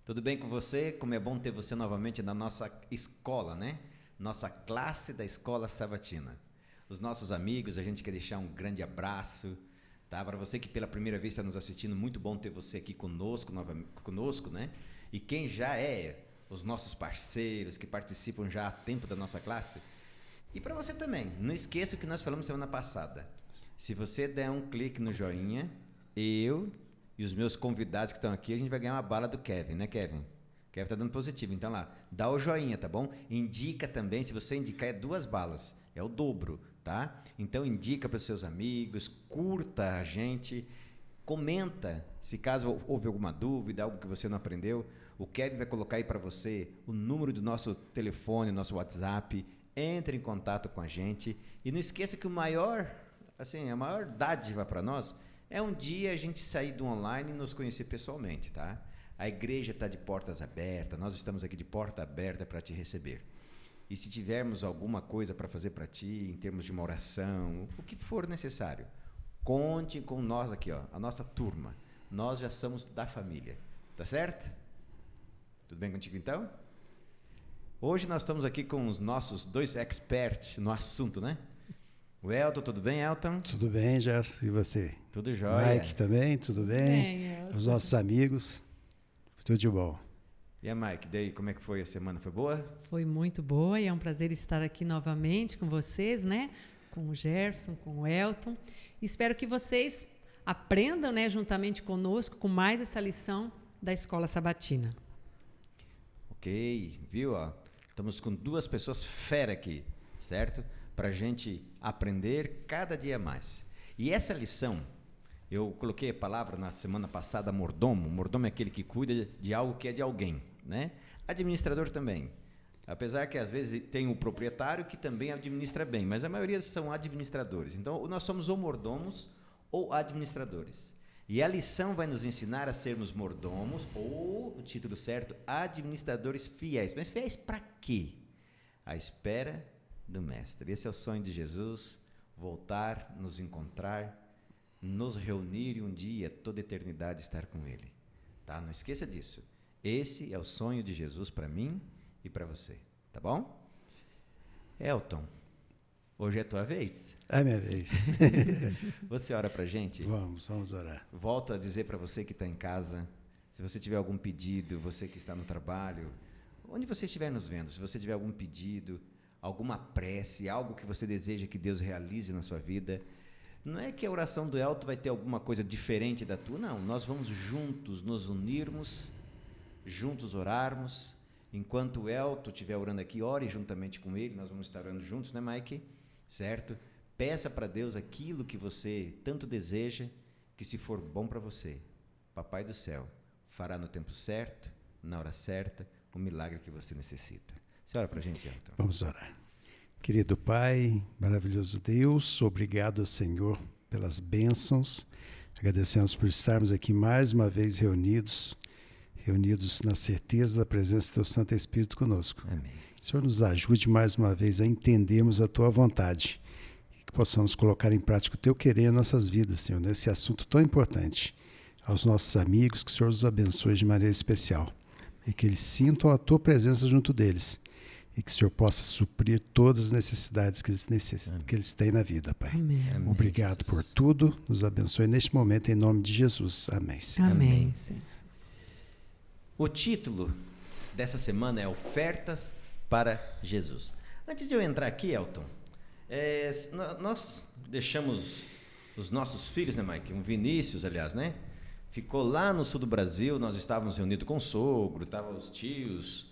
Tudo bem com você? Como é bom ter você novamente na nossa escola, né? Nossa classe da Escola Sabatina. Os nossos amigos, a gente quer deixar um grande abraço, tá? Para você que pela primeira vez está nos assistindo, muito bom ter você aqui conosco, conosco, né? E quem já é os nossos parceiros, que participam já há tempo da nossa classe. E para você também, não esqueça o que nós falamos semana passada. Se você der um clique no joinha, eu e os meus convidados que estão aqui, a gente vai ganhar uma bala do Kevin, né, Kevin? Kevin tá dando positivo, então lá, dá o joinha, tá bom? Indica também, se você indicar, é 2 balas, é o dobro, tá? Então indica para os seus amigos, curta a gente, comenta, se caso houve alguma dúvida, algo que você não aprendeu, o Kevin vai colocar aí para você o número do nosso telefone, nosso WhatsApp, entre em contato com a gente, e não esqueça que a maior dádiva para nós é um dia a gente sair do online e nos conhecer pessoalmente, tá? A igreja está de portas abertas, nós estamos aqui de porta aberta para te receber. E se tivermos alguma coisa para fazer para ti, em termos de uma oração, o que for necessário, conte com nós aqui, ó, a nossa turma. Nós já somos da família, tá certo? Tudo bem contigo então? Hoje nós estamos aqui com os nossos 2 experts no assunto, né? O Elton, tudo bem, Elton? Tudo bem, Gerson, e você? Tudo jóia. Mike também, tudo bem? Os nossos amigos, tudo de bom. E a Mike, daí, como é que foi a semana? Foi boa? Foi muito boa e é um prazer estar aqui novamente com vocês, né? Com o Gerson, com o Elton. Espero que vocês aprendam, né, juntamente conosco, com mais essa lição da Escola Sabatina. Ok, viu? Ó, estamos com 2 pessoas fera aqui, certo? Para a gente aprender cada dia mais. E essa lição, eu coloquei a palavra na semana passada, mordomo. Mordomo é aquele que cuida de algo que é de alguém, né? Administrador também. Apesar que às vezes tem o proprietário que também administra bem, mas a maioria são administradores. Então, nós somos ou mordomos ou administradores. E a lição vai nos ensinar a sermos mordomos ou, o título certo, administradores fiéis. Mas fiéis para quê? À espera do Mestre. Esse é o sonho de Jesus, voltar, nos encontrar, nos reunir e um dia, toda a eternidade, estar com Ele. Tá? Não esqueça disso. Esse é o sonho de Jesus para mim e para você. Tá bom? Elton, hoje é a tua vez. É minha vez. Você ora para a gente? Vamos orar. Volto a dizer para você que está em casa, se você tiver algum pedido, você que está no trabalho, onde você estiver nos vendo, se você tiver algum pedido, alguma prece, algo que você deseja que Deus realize na sua vida, não é que a oração do Elton vai ter alguma coisa diferente da tua, não. Nós vamos juntos nos unirmos, juntos orarmos. Enquanto o Elton estiver orando aqui, ore juntamente com ele, nós vamos estar orando juntos, né, Mike? Certo? Peça para Deus aquilo que você tanto deseja, que se for bom para você, Papai do Céu fará no tempo certo, na hora certa, o milagre que você necessita. Você ora para a gente, Elton. Vamos orar. Querido Pai, maravilhoso Deus, obrigado, Senhor, pelas bênçãos. Agradecemos por estarmos aqui mais uma vez reunidos na certeza da presença do Teu Santo Espírito conosco. Amém. Senhor, nos ajude mais uma vez a entendermos a Tua vontade e que possamos colocar em prática o Teu querer em nossas vidas, Senhor, nesse assunto tão importante. Aos nossos amigos, que o Senhor os abençoe de maneira especial e que eles sintam a Tua presença junto deles. E que o Senhor possa suprir todas as necessidades que eles têm na vida, Pai. Amém. Obrigado por tudo. Nos abençoe neste momento, em nome de Jesus. Amém, Senhor. Amém. O título dessa semana é Ofertas para Jesus. Antes de eu entrar aqui, Elton, nós deixamos os nossos filhos, né, Mike? O Vinícius, aliás, né? Ficou lá no sul do Brasil, nós estávamos reunidos com o sogro, estavam os tios...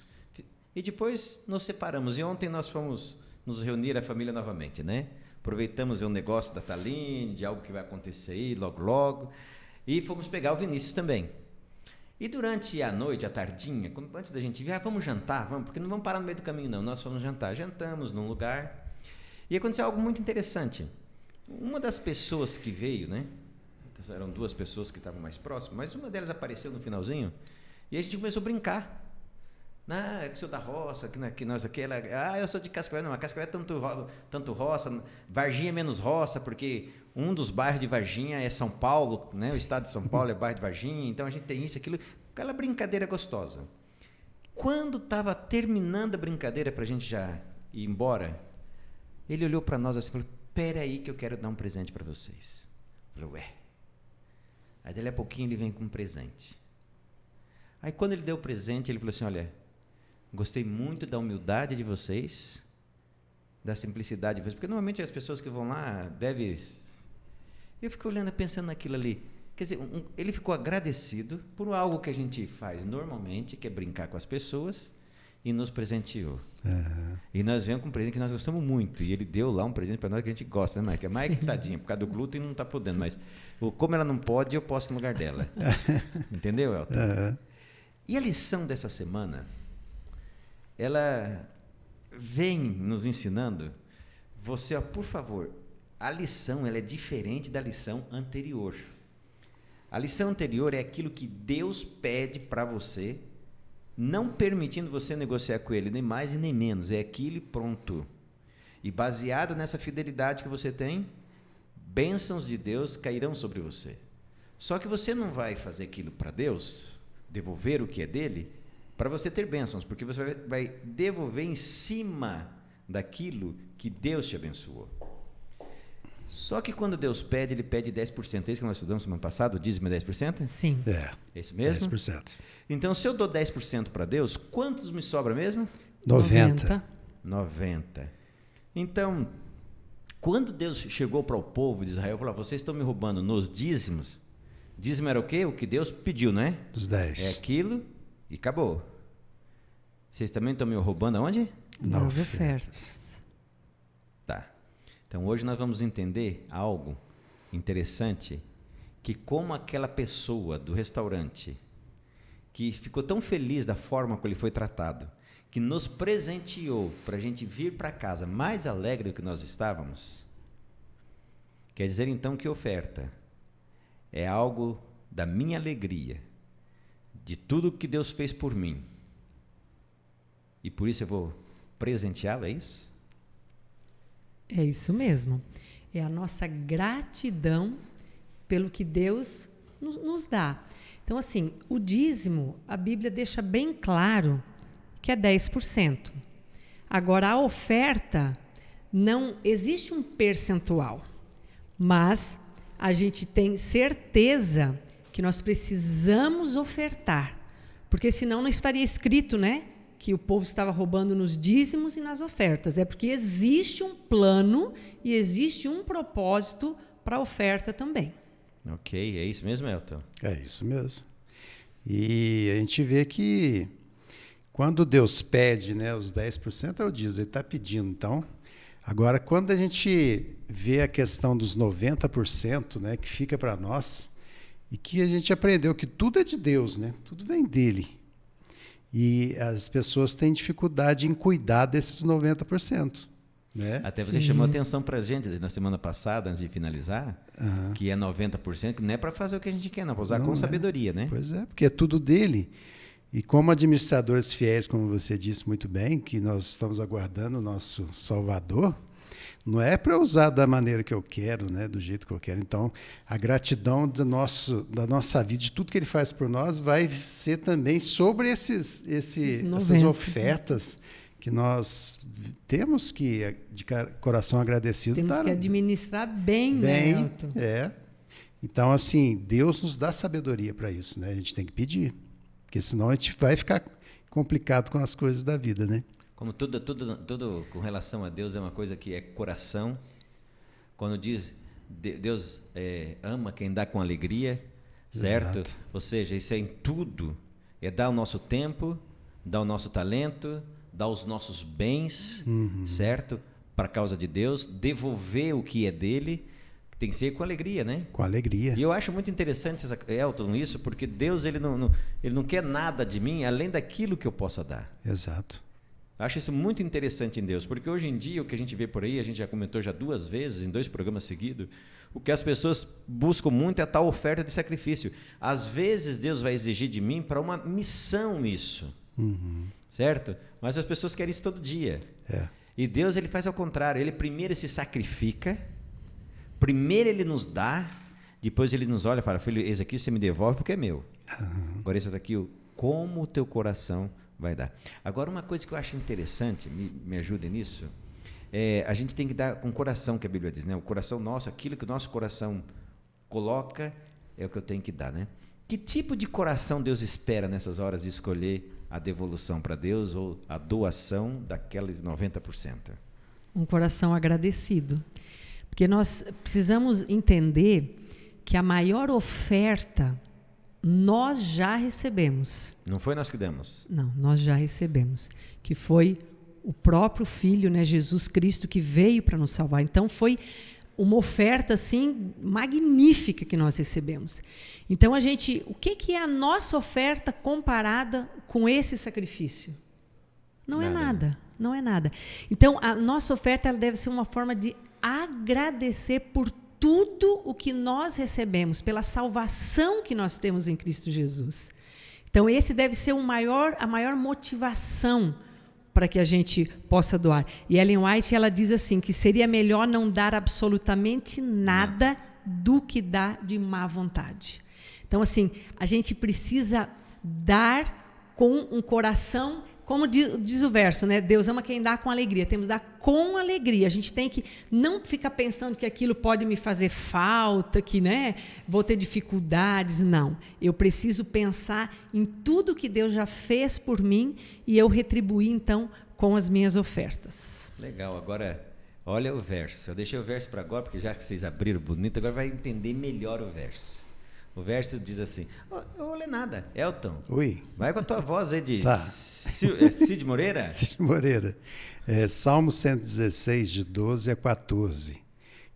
E depois nos separamos. E ontem nós fomos nos reunir a família novamente, né? Aproveitamos o negócio da Taline, de algo que vai acontecer aí logo, logo. E fomos pegar o Vinícius também. E durante a noite, a tardinha, antes da gente vir, vamos jantar, vamos, porque não vamos parar no meio do caminho, não. Nós fomos jantar. Jantamos num lugar. E aconteceu algo muito interessante. Uma das pessoas que veio, né? Eram 2 pessoas que estavam mais próximas, mas uma delas apareceu no finalzinho. E a gente começou a brincar. Ah, eu sou da roça, que nós aqui, eu sou de Cascavel. Não, a Cascavel é tanto roça, Varginha é menos roça, porque um dos bairros de Varginha é São Paulo, né? O estado de São Paulo é bairro de Varginha, então a gente tem isso, aquilo, aquela brincadeira gostosa. Quando estava terminando a brincadeira para a gente já ir embora, ele olhou para nós assim e falou: espera aí que eu quero dar um presente para vocês. Eu falei: ué. Aí dali a pouquinho ele vem com um presente. Aí quando ele deu o presente, ele falou assim: olha, gostei muito da humildade de vocês, da simplicidade de vocês, porque normalmente as pessoas que vão lá devem... Eu fico olhando, pensando naquilo ali. Quer dizer, ele ficou agradecido por algo que a gente faz normalmente, que é brincar com as pessoas, e nos presenteou. Uhum. E nós viemos com um presente que nós gostamos muito, e ele deu lá um presente para nós que a gente gosta, né, Mike? A Mike, tadinha, por causa do glúten não está podendo, mas como ela não pode, eu posso no lugar dela. Entendeu, Elton? Uhum. E a lição dessa semana, ela vem nos ensinando, você, ó, por favor, a lição ela é diferente da lição anterior. A lição anterior é aquilo que Deus pede para você, não permitindo você negociar com Ele, nem mais e nem menos, é aquilo e pronto. E baseado nessa fidelidade que você tem, bênçãos de Deus cairão sobre você. Só que você não vai fazer aquilo para Deus, devolver o que é dele, para você ter bênçãos, porque você vai devolver em cima daquilo que Deus te abençoou. Só que quando Deus pede, Ele pede 10%. É isso que nós estudamos semana passada, o dízimo é 10%? Sim. É isso mesmo? 10%. Então, se eu dou 10% para Deus, quantos me sobra mesmo? 90. Então, quando Deus chegou para o povo de Israel e falou: vocês estão me roubando nos dízimos. Dízimo era o quê? O que Deus pediu, né? Os 10. É aquilo e acabou. Vocês também estão me roubando aonde? Nas ofertas. Tá. Então, hoje nós vamos entender algo interessante, que como aquela pessoa do restaurante, que ficou tão feliz da forma como ele foi tratado, que nos presenteou para a gente vir para casa mais alegre do que nós estávamos, quer dizer então que oferta é algo da minha alegria, de tudo que Deus fez por mim, e por isso eu vou presenteá-lo, é isso? É isso mesmo. É a nossa gratidão pelo que Deus nos dá. Então, assim, o dízimo, a Bíblia deixa bem claro que é 10%. Agora, a oferta, não existe um percentual, mas a gente tem certeza que nós precisamos ofertar, porque senão não estaria escrito, né, que o povo estava roubando nos dízimos e nas ofertas. É porque existe um plano e existe um propósito para a oferta também. Ok, é isso mesmo, Elton? É isso mesmo. E a gente vê que quando Deus pede, né, os 10% é o dízimo, Ele está pedindo. Então, agora, quando a gente vê a questão dos 90%, né, que fica para nós, e que a gente aprendeu que tudo é de Deus, né, tudo vem dele. E as pessoas têm dificuldade em cuidar desses 90%. Né? Até você chamou atenção para a gente na semana passada, antes de finalizar, que é 90%, que não é para fazer o que a gente quer, não, para usar com sabedoria, né? Pois é, porque é tudo dele. E como administradores fiéis, como você disse muito bem, que nós estamos aguardando o nosso Salvador, não é para usar da maneira que eu quero, né, do jeito que eu quero. Então, a gratidão da nossa vida, de tudo que Ele faz por nós, vai ser também sobre essas ofertas que nós temos que, de coração agradecido, temos que administrar bem, né, Elton? Então, assim, Deus nos dá sabedoria para isso, né? A gente tem que pedir, porque senão a gente vai ficar complicado com as coisas da vida, né? Como tudo com relação a Deus é uma coisa que é coração. Quando diz Deus ama quem dá com alegria, certo? Exato. Ou seja, isso é em tudo. É dar o nosso tempo, dar o nosso talento, dar os nossos bens, certo? Para a causa de Deus, devolver o que é dele, tem que ser com alegria, né? Com alegria. E eu acho muito interessante, Elton, isso, porque Deus ele não quer nada de mim além daquilo que eu possa dar. Exato. Acho isso muito interessante em Deus, porque hoje em dia o que a gente vê por aí, a gente já comentou já 2 vezes, em 2 programas seguidos, o que as pessoas buscam muito é a tal oferta de sacrifício. Às vezes Deus vai exigir de mim para uma missão isso. certo? Mas as pessoas querem isso todo dia. E Deus, ele faz ao contrário. Ele primeiro se sacrifica, primeiro ele nos dá, depois ele nos olha e fala, filho, esse aqui você me devolve porque é meu. Agora esse daqui, como o teu coração vai dar. Agora, uma coisa que eu acho interessante, me ajude nisso, a gente tem que dar com o coração, que a Bíblia diz, né? O coração nosso, aquilo que o nosso coração coloca, é o que eu tenho que dar, né? Que tipo de coração Deus espera nessas horas de escolher a devolução para Deus ou a doação daqueles 90%? Um coração agradecido. Porque nós precisamos entender que a maior oferta nós já recebemos. Não foi nós que demos? Não, nós já recebemos. Que foi o próprio Filho, né, Jesus Cristo, que veio para nos salvar. Então, foi uma oferta assim magnífica que nós recebemos. Então o que é a nossa oferta comparada com esse sacrifício? Não é nada, não é nada. Então a nossa oferta ela deve ser uma forma de agradecer por tudo o que nós recebemos, pela salvação que nós temos em Cristo Jesus. Então esse deve ser a maior motivação para que a gente possa doar. E Ellen White, ela diz assim, que seria melhor não dar absolutamente nada do que dar de má vontade. Então, assim, a gente precisa dar com um coração, como diz o verso, né? Deus ama quem dá com alegria. Temos que dar com alegria. A gente tem que não ficar pensando que aquilo pode me fazer falta, que, né, vou ter dificuldades. Não. Eu preciso pensar em tudo que Deus já fez por mim e eu retribuir, então, com as minhas ofertas. Legal. Agora, olha o verso. Eu deixei o verso para agora, porque já que vocês abriram bonito, agora vai entender melhor o verso. O verso diz assim, eu vou ler nada. Elton, oi. Vai com a tua voz aí de tá. Cid Moreira? Cid Moreira. Salmo 116, de 12 a 14.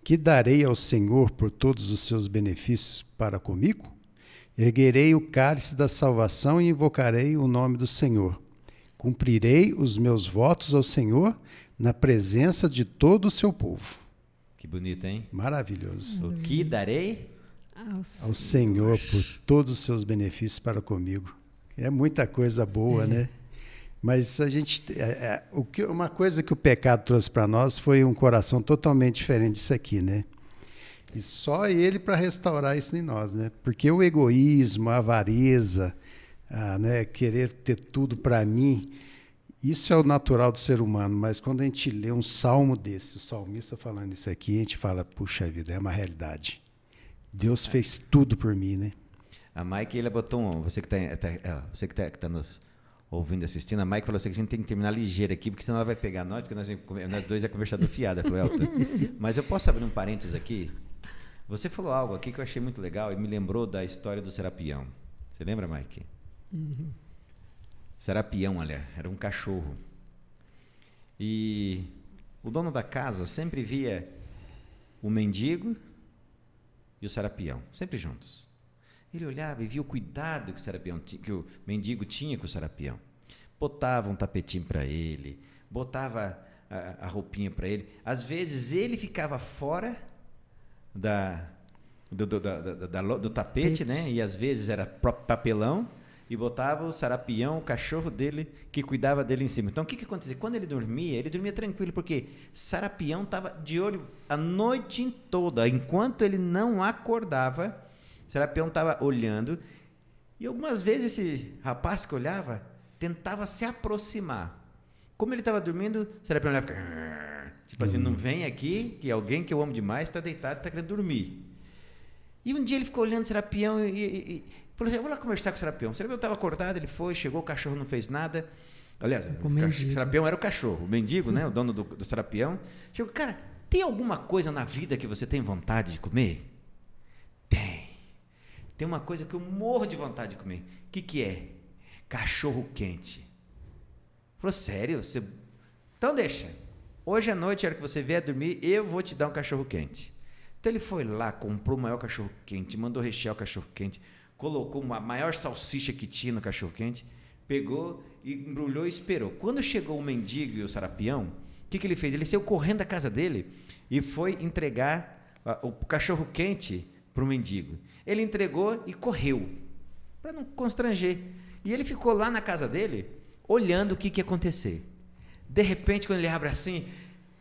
Que darei ao Senhor por todos os seus benefícios para comigo? Erguerei o cálice da salvação e invocarei o nome do Senhor. Cumprirei os meus votos ao Senhor na presença de todo o seu povo. Que bonito, hein? Maravilhoso. O que darei? Ao Senhor por todos os seus benefícios para comigo. É muita coisa boa, né? Mas a gente, uma coisa que o pecado trouxe para nós foi um coração totalmente diferente disso aqui, né? E só ele para restaurar isso em nós, né? Porque o egoísmo, a avareza, né, querer ter tudo para mim, isso é o natural do ser humano. Mas quando a gente lê um salmo desse, o salmista falando isso aqui, a gente fala, puxa vida, é uma realidade. Deus fez tudo por mim, né? A Mike, ele botou você que está nos ouvindo, assistindo, a Mike falou assim que a gente tem que terminar ligeiro aqui, porque senão ela vai pegar nós, porque nós dois é conversador fiado, pro Elton. Mas eu posso abrir um parênteses aqui? Você falou algo aqui que eu achei muito legal e me lembrou da história do Serapião. Você lembra, Mike? Uhum. Serapião, olha, era um cachorro. E o dono da casa sempre via o mendigo e o Serapião, sempre juntos. Ele olhava e via o cuidado que o mendigo tinha com o Serapião. Botava um tapetinho para ele, botava a roupinha para ele. Às vezes ele ficava fora do tapete, né? E às vezes era papelão, e botava o Serapião, o cachorro dele, que cuidava dele em cima. Então o que acontecia? Quando ele dormia tranquilo, porque Serapião estava de olho a noite toda. Enquanto ele não acordava, Serapião estava olhando, e algumas vezes esse rapaz que olhava tentava se aproximar. Como ele estava dormindo, Serapião olhava, tipo assim, não vem aqui, que alguém que eu amo demais está deitado, está querendo dormir. E um dia ele ficou olhando o Serapião e falou assim, eu vou lá conversar com o Serapião. O Serapião estava acordado, ele foi, chegou, o cachorro não fez nada. Aliás, o Serapião era o cachorro, o mendigo, né, o dono do Serapião. Chegou, cara, tem alguma coisa na vida que você tem vontade de comer? Tem uma coisa que eu morro de vontade de comer. O que é? Cachorro quente. Falou, sério? Então deixa. Hoje à noite, a hora que você vier dormir, eu vou te dar um cachorro quente. Então ele foi lá, comprou o maior cachorro quente, mandou rechear o cachorro quente, colocou a maior salsicha que tinha no cachorro quente, pegou e embrulhou e esperou. Quando chegou o mendigo e o Serapião, o que ele fez? Ele saiu correndo da casa dele e foi entregar o cachorro quente para o mendigo. Ele entregou e correu, para não constranger. E ele ficou lá na casa dele, olhando o que ia acontecer. De repente, quando ele abre assim,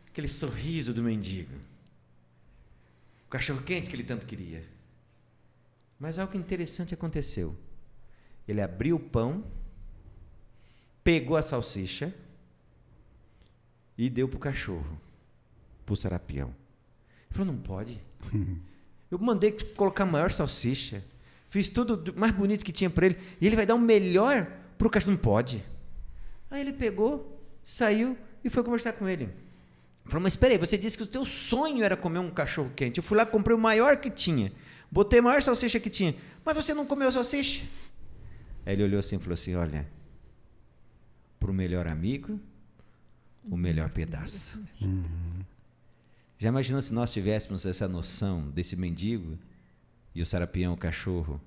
aquele sorriso do mendigo. O cachorro-quente que ele tanto queria. Mas algo interessante aconteceu. Ele abriu o pão, pegou a salsicha e deu para o cachorro, para o sarapião. Ele falou, não pode. Eu mandei colocar a maior salsicha, fiz tudo mais bonito que tinha para ele, e ele vai dar o melhor para o cachorro. Não pode. Aí ele pegou, saiu e foi conversar com ele. Falou, mas espera aí, você disse que o teu sonho era comer um cachorro quente. Eu fui lá, comprei o maior que tinha, botei a maior salsicha que tinha, mas você não comeu a salsicha? Aí ele olhou assim e falou assim, olha, para o melhor amigo, o melhor pedaço. Já imaginou se nós tivéssemos essa noção desse mendigo e o sarapião, o cachorro,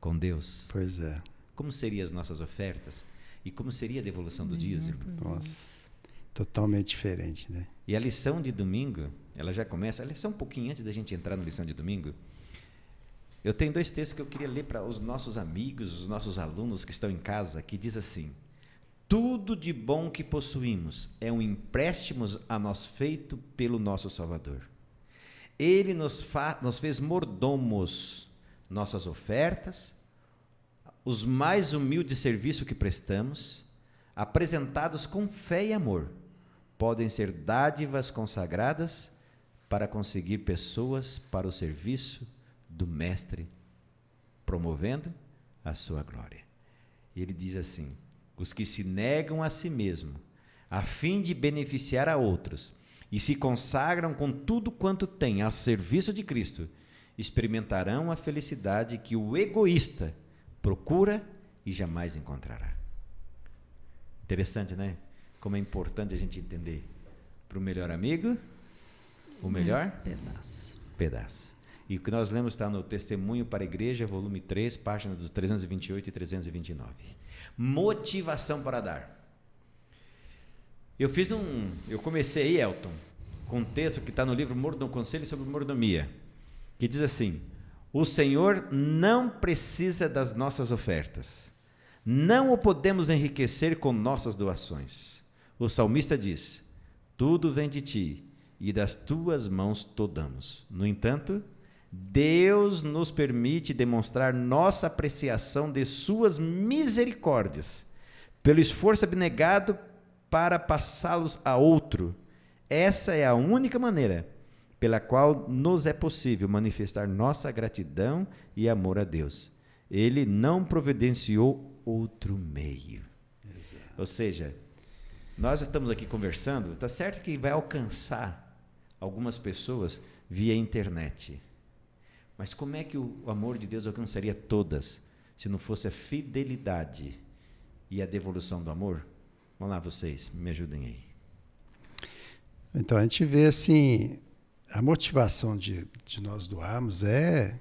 com Deus? Pois é. Como seriam as nossas ofertas? E como seria a devolução do dízimo? Nossa, totalmente diferente, né? E a lição de domingo, ela já começa, a lição um pouquinho antes da gente entrar na lição de domingo, eu tenho 2 textos que eu queria ler para os nossos amigos, os nossos alunos que estão em casa, que diz assim, tudo de bom que possuímos é um empréstimo a nós feito pelo nosso Salvador. Ele nos fez mordomos, nossas ofertas, os mais humildes serviços que prestamos, apresentados com fé e amor, podem ser dádivas consagradas para conseguir pessoas para o serviço do Mestre, promovendo a sua glória. Ele diz assim, os que se negam a si mesmo, a fim de beneficiar a outros, e se consagram com tudo quanto têm a serviço de Cristo, experimentarão a felicidade que o egoísta procura e jamais encontrará. Interessante, né? Como é importante a gente entender. Para o melhor amigo, o melhor pedaço. E o que nós lemos está no Testemunho para a Igreja, volume 3, página dos 328 e 329. Motivação para dar. Eu comecei aí, Elton, com um texto que está no livro Conselho sobre Mordomia, que diz assim, o Senhor não precisa das nossas ofertas, não o podemos enriquecer com nossas doações. O salmista diz, tudo vem de ti, e das tuas mãos tomamos. No entanto, Deus nos permite demonstrar nossa apreciação de suas misericórdias, pelo esforço abnegado para passá-los a outro. Essa é a única maneira pela qual nos é possível manifestar nossa gratidão e amor a Deus. Ele não providenciou outro meio. Exato. Ou seja, nós estamos aqui conversando, está certo que vai alcançar algumas pessoas via internet. Mas como é que o amor de Deus alcançaria todas, se não fosse a fidelidade e a devolução do amor? Vamos lá, vocês, me ajudem aí. Então, a gente vê assim, a motivação de nós doarmos é...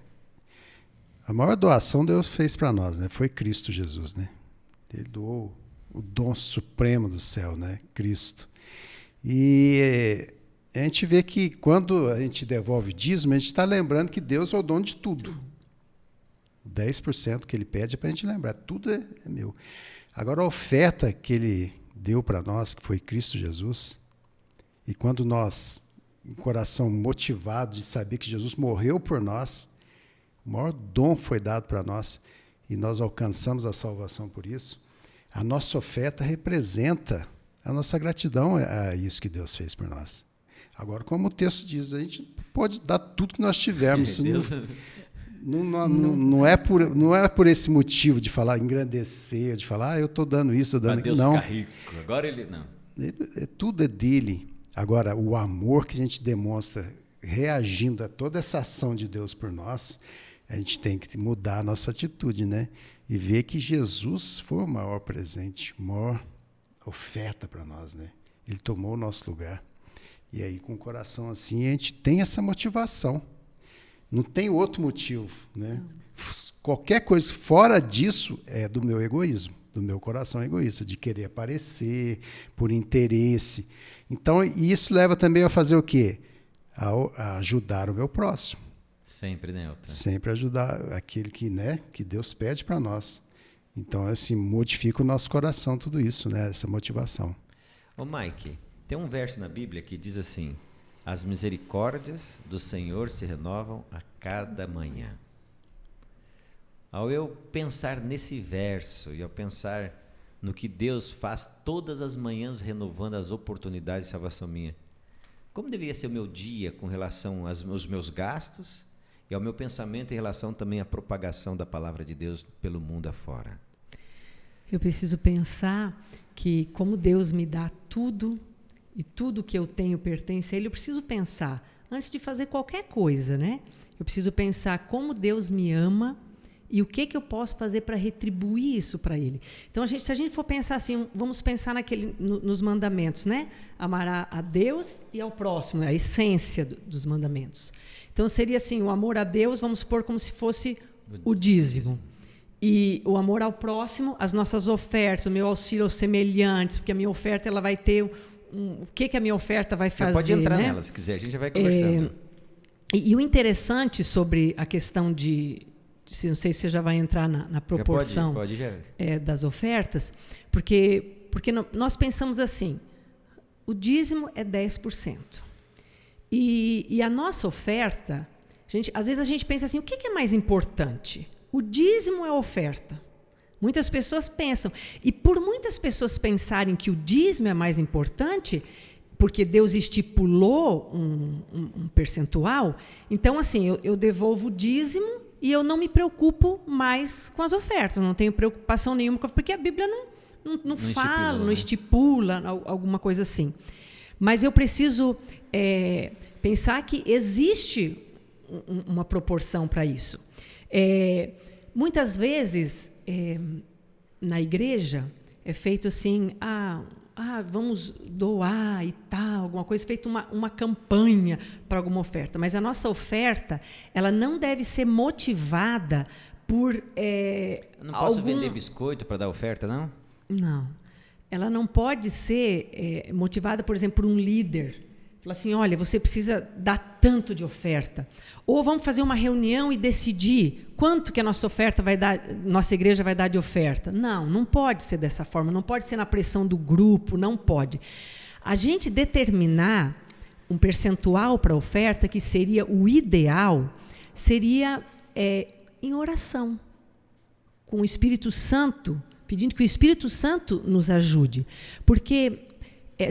A maior doação Deus fez para nós, né? Foi Cristo Jesus, né? Ele doou o dom supremo do céu, né? Cristo. E a gente vê que quando a gente devolve dízimo, a gente está lembrando que Deus é o dono de tudo. O 10% que ele pede é para a gente lembrar, tudo é meu. Agora, a oferta que ele deu para nós, que foi Cristo Jesus, e quando nós, um coração motivado de saber que Jesus morreu por nós, o maior dom foi dado para nós, e nós alcançamos a salvação por isso, a nossa oferta representa a nossa gratidão a isso que Deus fez por nós. Agora, como o texto diz, a gente pode dar tudo que nós tivermos. Não é por esse motivo de falar, engrandecer, de falar, eu estou dando isso, estou dando aquilo. Não. Ficar rico. Agora ele não. Tudo é dele. Agora, o amor que a gente demonstra reagindo a toda essa ação de Deus por nós, a gente tem que mudar a nossa atitude, né? E ver que Jesus foi o maior presente, a maior oferta para nós, né? Ele tomou o nosso lugar. E aí, com o coração assim, a gente tem essa motivação. Não tem outro motivo, né? Qualquer coisa fora disso é do meu egoísmo, do meu coração egoísta, de querer aparecer, por interesse. Então, isso leva também a fazer o quê? A ajudar o meu próximo. Sempre, né, Elton? Sempre ajudar aquele que Deus pede para nós. Então, assim, modifica o nosso coração tudo isso, né? Essa motivação. Ô Mike, tem um verso na Bíblia que diz assim: as misericórdias do Senhor se renovam a cada manhã. Ao eu pensar nesse verso e ao pensar no que Deus faz todas as manhãs renovando as oportunidades de salvação minha, como deveria ser o meu dia com relação aos meus gastos e ao meu pensamento em relação também à propagação da palavra de Deus pelo mundo afora? Eu preciso pensar que, como Deus me dá tudo, e tudo que eu tenho pertence a Ele, eu preciso pensar, antes de fazer qualquer coisa, né? Eu preciso pensar como Deus me ama e o que eu posso fazer para retribuir isso para Ele. Então, se a gente for pensar assim, vamos pensar nos mandamentos, né? Amar a Deus e ao próximo, a essência dos mandamentos. Então, seria assim, o amor a Deus, vamos supor como se fosse o dízimo. E o amor ao próximo, as nossas ofertas, o meu auxílio aos semelhantes, porque a minha oferta ela vai ter o que a minha oferta vai fazer. Você pode entrar né? nela, se quiser, a gente já vai conversando. E o interessante sobre a questão não sei se você já vai entrar na proporção pode, das ofertas, porque nós pensamos assim, o dízimo é 10%. E a nossa oferta, às vezes a gente pensa assim, o que é mais importante? O dízimo é a oferta. Muitas pessoas pensam. E por muitas pessoas pensarem que o dízimo é mais importante, porque Deus estipulou um percentual, então, assim, eu devolvo o dízimo e eu não me preocupo mais com as ofertas, não tenho preocupação nenhuma, porque a Bíblia não fala, não estipula alguma coisa assim. Mas eu preciso pensar que existe uma proporção para isso. Muitas vezes, na igreja, é feito assim, vamos doar e tal, alguma coisa, feito uma campanha para alguma oferta. Mas a nossa oferta, ela não deve ser motivada por Eu não posso vender biscoito para dar oferta, não? Não. Ela não pode ser motivada, por exemplo, por um líder. Fala assim, olha, você precisa dar tanto de oferta. Ou vamos fazer uma reunião e decidir quanto que a nossa oferta vai dar, nossa igreja vai dar de oferta. Não pode ser dessa forma, não pode ser na pressão do grupo, não pode. A gente determinar um percentual para a oferta, que seria o ideal, seria em oração, com o Espírito Santo, pedindo que o Espírito Santo nos ajude. Porque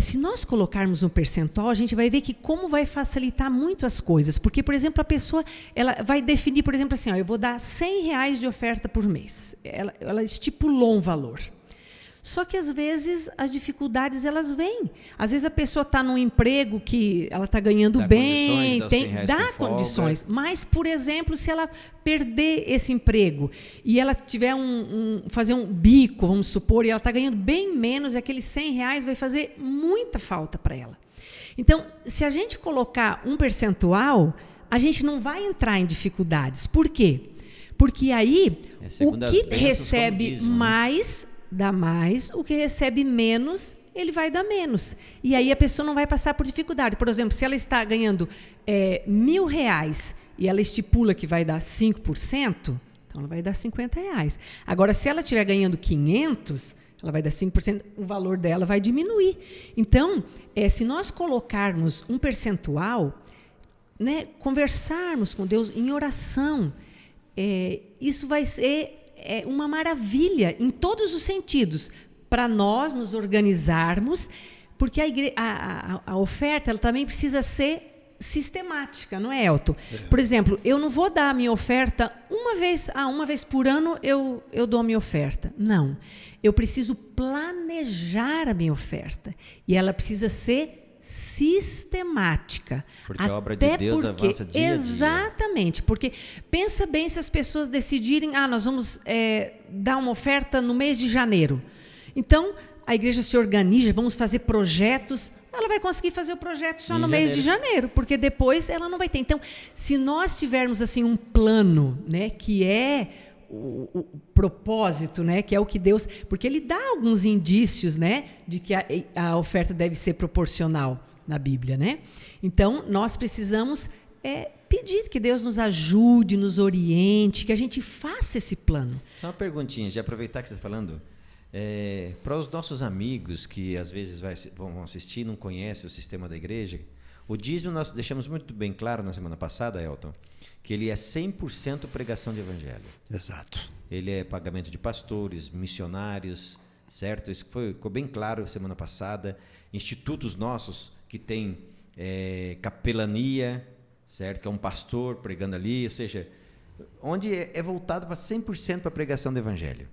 se nós colocarmos um percentual, a gente vai ver que como vai facilitar muito as coisas. Porque, por exemplo, a pessoa ela vai definir, por exemplo, assim, eu vou dar R$100 de oferta por mês. Ela estipulou um valor. Só que, às vezes, as dificuldades, elas vêm. Às vezes, a pessoa está num emprego que ela está ganhando bem, dá condições. Mas, por exemplo, se ela perder esse emprego e ela tiver fazer um bico, vamos supor, e ela está ganhando bem menos, e aqueles R$100 vai fazer muita falta para ela. Então, se a gente colocar um percentual, a gente não vai entrar em dificuldades. Por quê? Porque aí, o que recebe mais dá mais, o que recebe menos, ele vai dar menos. E aí a pessoa não vai passar por dificuldade. Por exemplo, se ela está ganhando R$1.000 e ela estipula que vai dar 5%, então ela vai dar R$50. Agora, se ela estiver ganhando 500, ela vai dar 5%, o valor dela vai diminuir. Então, se nós colocarmos um percentual, né, conversarmos com Deus em oração, isso vai ser uma maravilha em todos os sentidos, para nós nos organizarmos, porque a oferta ela também precisa ser sistemática, não é, Elton? Por exemplo, eu não vou dar a minha oferta uma vez por ano eu dou a minha oferta. Não. Eu preciso planejar a minha oferta. E ela precisa ser sistemática. Porque a obra de Deus avança dia a dia. Exatamente. Porque pensa bem se as pessoas decidirem, nós vamos dar uma oferta no mês de janeiro. Então, a igreja se organiza, vamos fazer projetos. Ela vai conseguir fazer o projeto só no mês de janeiro, porque depois ela não vai ter. Então, se nós tivermos assim um plano, né, que é o propósito, né, que é o que Deus, porque ele dá alguns indícios, né, de que a oferta deve ser proporcional na Bíblia, né? Então nós precisamos pedir que Deus nos ajude, nos oriente, que a gente faça esse plano. Só uma perguntinha, já aproveitar que você está falando, para os nossos amigos que às vezes vão assistir e não conhecem o sistema da igreja, o dízimo nós deixamos muito bem claro na semana passada, Elton, que ele é 100% pregação de evangelho. Exato. Ele é pagamento de pastores, missionários, certo? Isso ficou bem claro semana passada. Institutos nossos que têm capelania, certo? Que é um pastor pregando ali, ou seja, onde é voltado para 100% para a pregação do evangelho.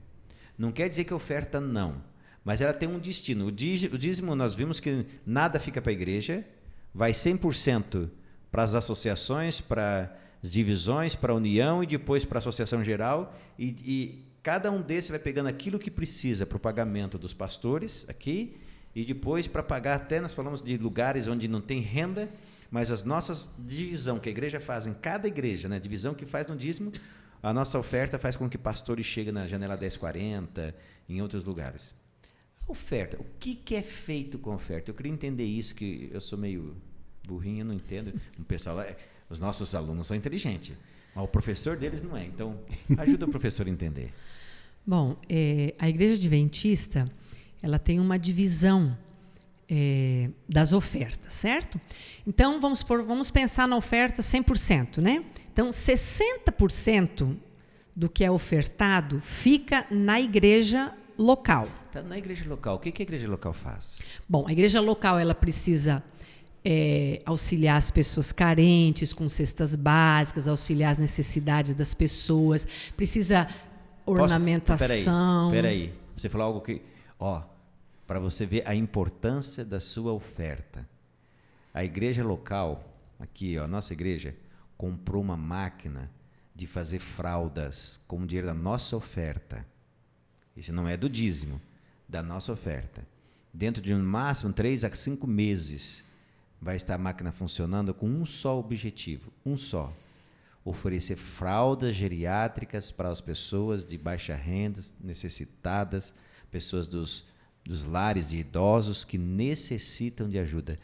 Não quer dizer que a oferta não, mas ela tem um destino. O dízimo nós vimos que nada fica para a igreja, vai 100% para as associações, para as divisões, para a união e depois para a associação geral, e cada um desses vai pegando aquilo que precisa para o pagamento dos pastores aqui, e depois para pagar até, nós falamos de lugares onde não tem renda, mas as nossas divisão que a igreja faz em cada igreja, né, divisão que faz no dízimo, a nossa oferta faz com que pastores cheguem na janela 1040, em outros lugares. A oferta, o que é feito com a oferta? Eu queria entender isso, que eu sou meio burrinho, eu não entendo. O pessoal, os nossos alunos são inteligentes, mas o professor deles não é. Então, ajuda o professor a entender. Bom, a Igreja Adventista, ela tem uma divisão das ofertas, certo? Então, vamos pensar na oferta 100%, né? Então, 60% do que é ofertado fica na igreja local. Tá na igreja local. O que a igreja local faz? Bom, a igreja local ela precisa auxiliar as pessoas carentes com cestas básicas, auxiliar as necessidades das pessoas, precisa ornamentação. Peraí. Você falou algo que... para você ver a importância da sua oferta. A igreja local, aqui, a nossa igreja, comprou uma máquina de fazer fraldas com o dinheiro da nossa oferta. Isso não é do dízimo, da nossa oferta. Dentro de no máximo 3 a 5 meses vai estar a máquina funcionando com um só objetivo, oferecer fraldas geriátricas para as pessoas de baixa renda, necessitadas, pessoas dos lares de idosos que necessitam de ajuda.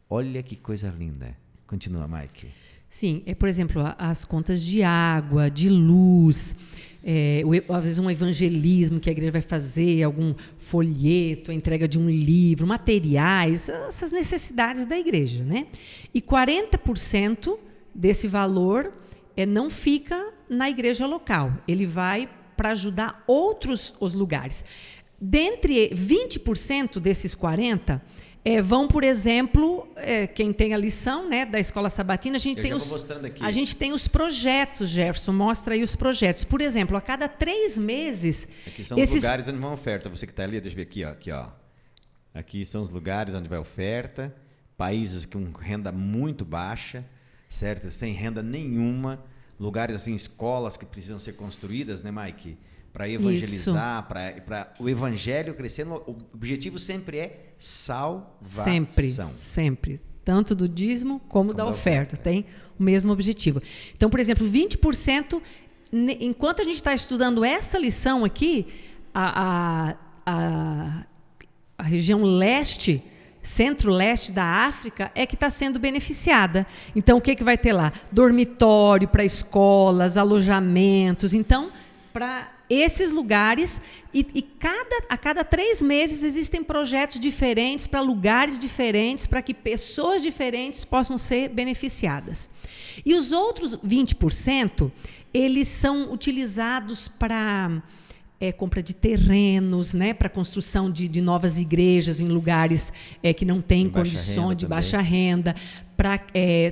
Olha que coisa linda. Continua, Mike. Sim, por exemplo, as contas de água, de luz, às vezes um evangelismo que a igreja vai fazer, algum folheto, a entrega de um livro, materiais, essas necessidades da igreja, né? E 40% desse valor não fica na igreja local, ele vai para ajudar os lugares. Dentre 20% desses 40%, vão, por exemplo, quem tem a lição, né, da Escola Sabatina, a gente tem os projetos, Jefferson, mostra aí os projetos. Por exemplo, a cada 3 meses... Aqui são os lugares onde vai oferta. Você que está ali, deixa eu ver aqui, ó. Aqui são os lugares onde vai oferta, países com renda muito baixa, certo? Sem renda nenhuma, lugares assim, escolas que precisam ser construídas, né, Mike? Para evangelizar, para o evangelho crescer. O objetivo sempre é salvação. Sempre. Tanto do dízimo como da oferta. Tem o mesmo objetivo. Então, por exemplo, 20%, enquanto a gente está estudando essa lição aqui, a região leste, centro-leste da África, que está sendo beneficiada. Então, o que vai ter lá? Dormitório para escolas, alojamentos. Então, para esses lugares, a cada 3 meses existem projetos diferentes para lugares diferentes, para que pessoas diferentes possam ser beneficiadas. E os outros 20%, eles são utilizados para compra de terrenos, né, para construção de novas igrejas em lugares que não têm condições de baixa renda.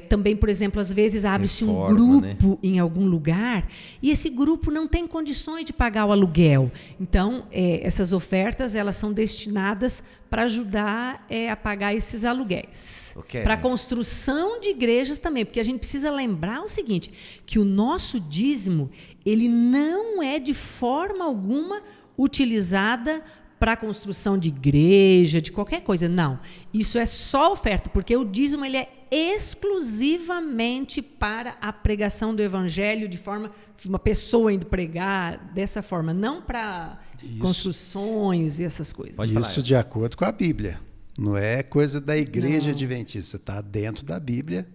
Também, por exemplo, às vezes abre-se um grupo, né, em algum lugar e esse grupo não tem condições de pagar o aluguel. Então, essas ofertas elas são destinadas para ajudar a pagar esses aluguéis. Para a construção de igrejas também, porque a gente precisa lembrar o seguinte, que o nosso dízimo ele não é de forma alguma utilizada para a construção de igreja, de qualquer coisa. Não, isso é só oferta, porque o dízimo ele é exclusivamente para a pregação do evangelho, de forma uma pessoa indo pregar dessa forma, não para construções e essas coisas. Isso de acordo com a Bíblia. Não é coisa da igreja adventista, está dentro da Bíblia.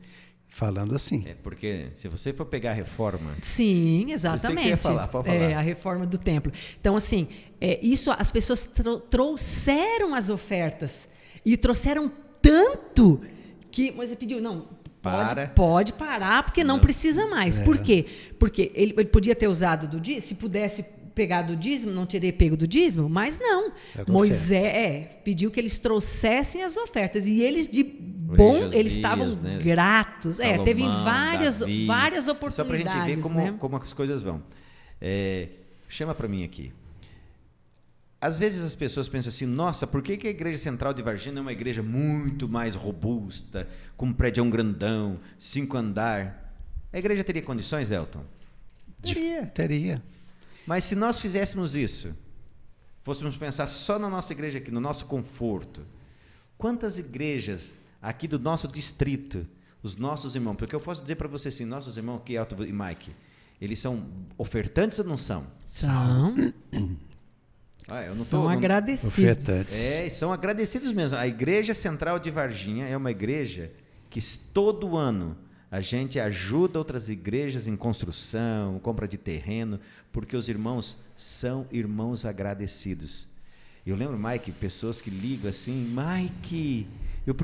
falando assim. Porque se você for pegar a reforma... Sim, exatamente. Eu sei que você ia falar, pode falar. A reforma do templo. Então, assim, isso as pessoas trouxeram as ofertas e trouxeram tanto que Moisés pediu, não, pode parar, porque não precisa mais. Por quê? Porque ele podia ter usado do dízimo, se pudesse pegar do dízimo, não teria pego do dízimo, mas não. Moisés pediu que eles trouxessem as ofertas e eles Josias, eles estavam gratos. Salomão, teve várias oportunidades. Só para a gente ver como as coisas vão. Chama para mim aqui. Às vezes as pessoas pensam assim, nossa, por que a Igreja Central de Varginha é uma igreja muito mais robusta, com um prédio grandão, 5 andares? A igreja teria condições, Elton? Teria. Mas se nós fizéssemos isso, fôssemos pensar só na nossa igreja aqui, no nosso conforto, quantas igrejas aqui do nosso distrito, os nossos irmãos, porque eu posso dizer para você assim, nossos irmãos aqui, Elton e Mike, eles são ofertantes ou não são? São. São agradecidos. Ofertantes. São agradecidos mesmo. A Igreja Central de Varginha é uma igreja que todo ano a gente ajuda outras igrejas em construção, compra de terreno, porque os irmãos são irmãos agradecidos. Eu lembro, Mike, pessoas que ligam assim, Mike, eu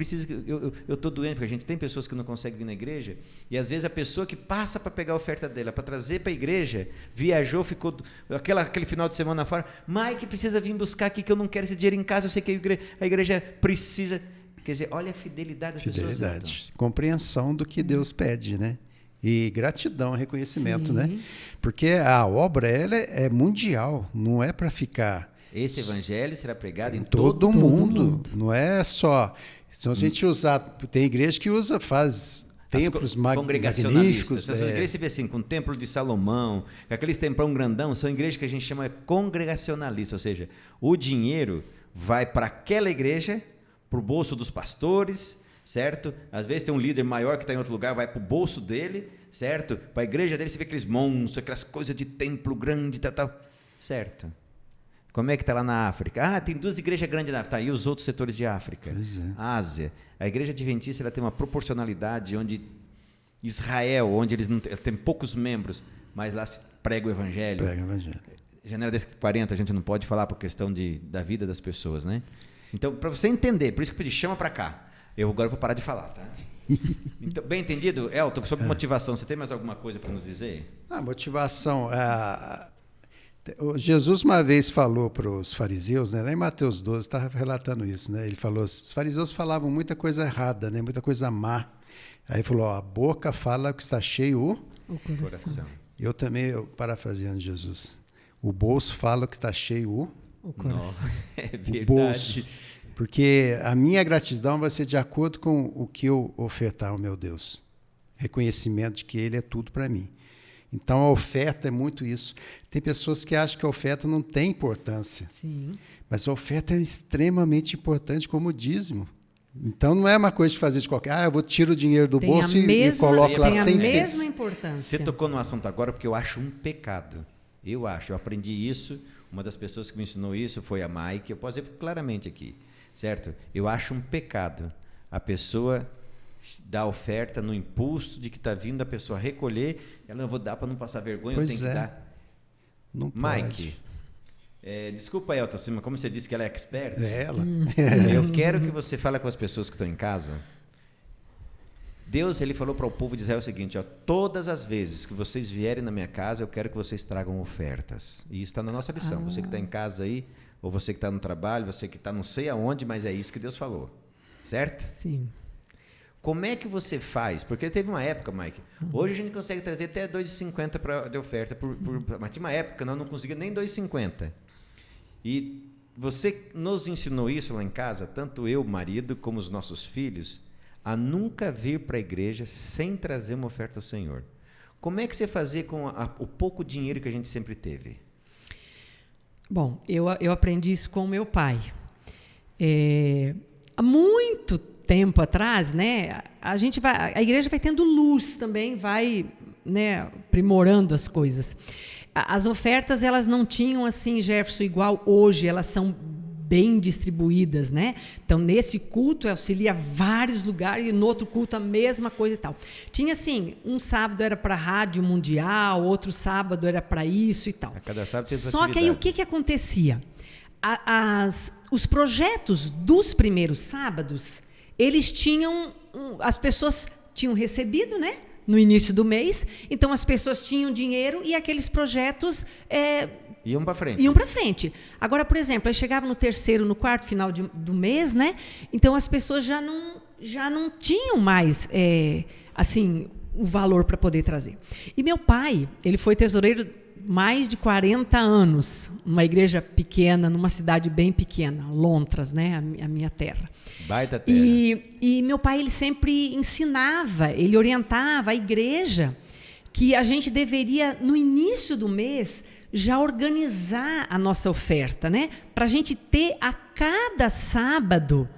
estou doente, porque a gente tem pessoas que não conseguem vir na igreja, e às vezes a pessoa que passa para pegar a oferta dela, para trazer para a igreja, viajou, ficou aquele final de semana fora, Mike, precisa vir buscar aqui que eu não quero esse dinheiro em casa, eu sei que a igreja precisa. Quer dizer, olha a fidelidade das pessoas. Fidelidade, compreensão do que Deus pede, né? E gratidão, reconhecimento, né? Porque a obra ela é mundial, não é para ficar... Esse evangelho será pregado em todo mundo. Não é só... Se a gente usar... Tem igreja que faz templos magníficos. Essas igrejas, você vê assim, com o templo de Salomão, com aqueles templão grandão, são igrejas que a gente chama de congregacionalistas, ou seja, o dinheiro vai para aquela igreja, para o bolso dos pastores, certo? Às vezes tem um líder maior que está em outro lugar, vai para o bolso dele, certo? Para a igreja dele você vê aqueles monstros, aquelas coisas de templo grande, tal. Certo. Como é que está lá na África? Tem 2 igrejas grandes na África. Tá, e os outros setores de África? Ásia. A igreja adventista ela tem uma proporcionalidade onde Israel, onde eles não têm poucos membros, mas lá se prega o evangelho. Janela desse 40 a gente não pode falar por questão da vida das pessoas, né? Então, para você entender, por isso que eu pedi, chama para cá. Eu agora vou parar de falar, tá? Então, bem entendido? Elton, sobre motivação, você tem mais alguma coisa para nos dizer? Motivação. Jesus uma vez falou para os fariseus, né, lá em Mateus 12, estava relatando isso, né? Ele falou, os fariseus falavam muita coisa errada, né, muita coisa má. Aí ele falou, a boca fala o que está cheio o coração. Eu também, parafraseando Jesus, o bolso fala o que está cheio o coração. É verdade. O bolso. Porque a minha gratidão vai ser de acordo com o que eu ofertar ao meu Deus. Reconhecimento de que Ele é tudo para mim. Então, a oferta é muito isso. Tem pessoas que acham que a oferta não tem importância. Sim. Mas a oferta é extremamente importante como o dízimo. Então, não é uma coisa de fazer de qualquer... eu vou tirar o dinheiro do bolso e coloco lá sem peso. Tem a mesma importância. Você tocou no assunto agora porque eu acho um pecado. Eu aprendi isso. Uma das pessoas que me ensinou isso foi a Mike. Eu posso dizer claramente aqui. Certo? Eu acho um pecado a pessoa dar oferta no impulso de que está vindo a pessoa recolher, ela não vou dar para não passar vergonha, eu tenho que dar. Não Mike, desculpa, Elton, mas como você disse que ela é expert, ela. Eu quero que você fale com as pessoas que estão em casa. Deus, ele falou para o povo de Israel o seguinte, todas as vezes que vocês vierem na minha casa, eu quero que vocês tragam ofertas. E isso está na nossa lição. Você que está em casa aí, ou você que está no trabalho, você que está não sei aonde, mas é isso que Deus falou. Certo? Sim. Como é que você faz? Porque teve uma época, Mike, hoje a gente consegue trazer até 2,50 de oferta, mas tinha uma época nós não conseguíamos nem 2,50. E você nos ensinou isso lá em casa, tanto eu, marido, como os nossos filhos, a nunca vir para a igreja sem trazer uma oferta ao Senhor. Como é que você fazia com o pouco dinheiro que a gente sempre teve? Bom, eu aprendi isso com o meu pai. Há muito tempo atrás, né, a igreja vai tendo luz também, vai, né, aprimorando as coisas. As ofertas, elas não tinham assim, Jefferson, igual hoje, elas são bem distribuídas, né? Então, nesse culto, auxilia vários lugares, e no outro culto a mesma coisa e tal. Tinha, assim, um sábado era para a Rádio Mundial, outro sábado era para isso e tal. A cada sábado tem Só que aí o que acontecia? Os projetos dos primeiros sábados, eles tinham... As pessoas tinham recebido, né? No início do mês, então as pessoas tinham dinheiro e aqueles projetos iam para frente. Iam para frente. Agora, por exemplo, aí chegava no terceiro, no quarto final do mês, né? Então as pessoas já não tinham mais assim o valor para poder trazer. E meu pai, ele foi tesoureiro mais de 40 anos, numa igreja pequena, numa cidade bem pequena, Lontras, né? A minha terra. Baita terra. E meu pai, ele sempre ensinava, ele orientava a igreja que a gente deveria, no início do mês, já organizar a nossa oferta, né? Para a gente ter a cada sábado.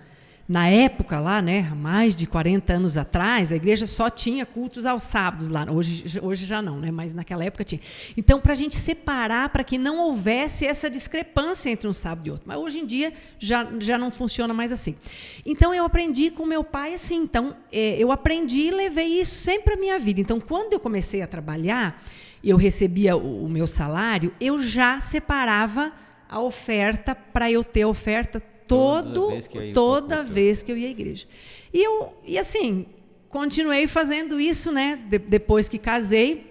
Na época lá, né, mais de 40 anos atrás, a igreja só tinha cultos aos sábados lá. Hoje já não, né, mas naquela época tinha. Então, para a gente separar, para que não houvesse essa discrepância entre um sábado e outro. Mas hoje em dia já não funciona mais assim. Então, eu aprendi com meu pai assim. Então, eu aprendi e levei isso sempre para a minha vida. Então, quando eu comecei a trabalhar, eu recebia o meu salário, eu já separava a oferta para eu ter a oferta toda vez que eu ia à igreja. E assim, continuei fazendo isso, né? Depois que casei,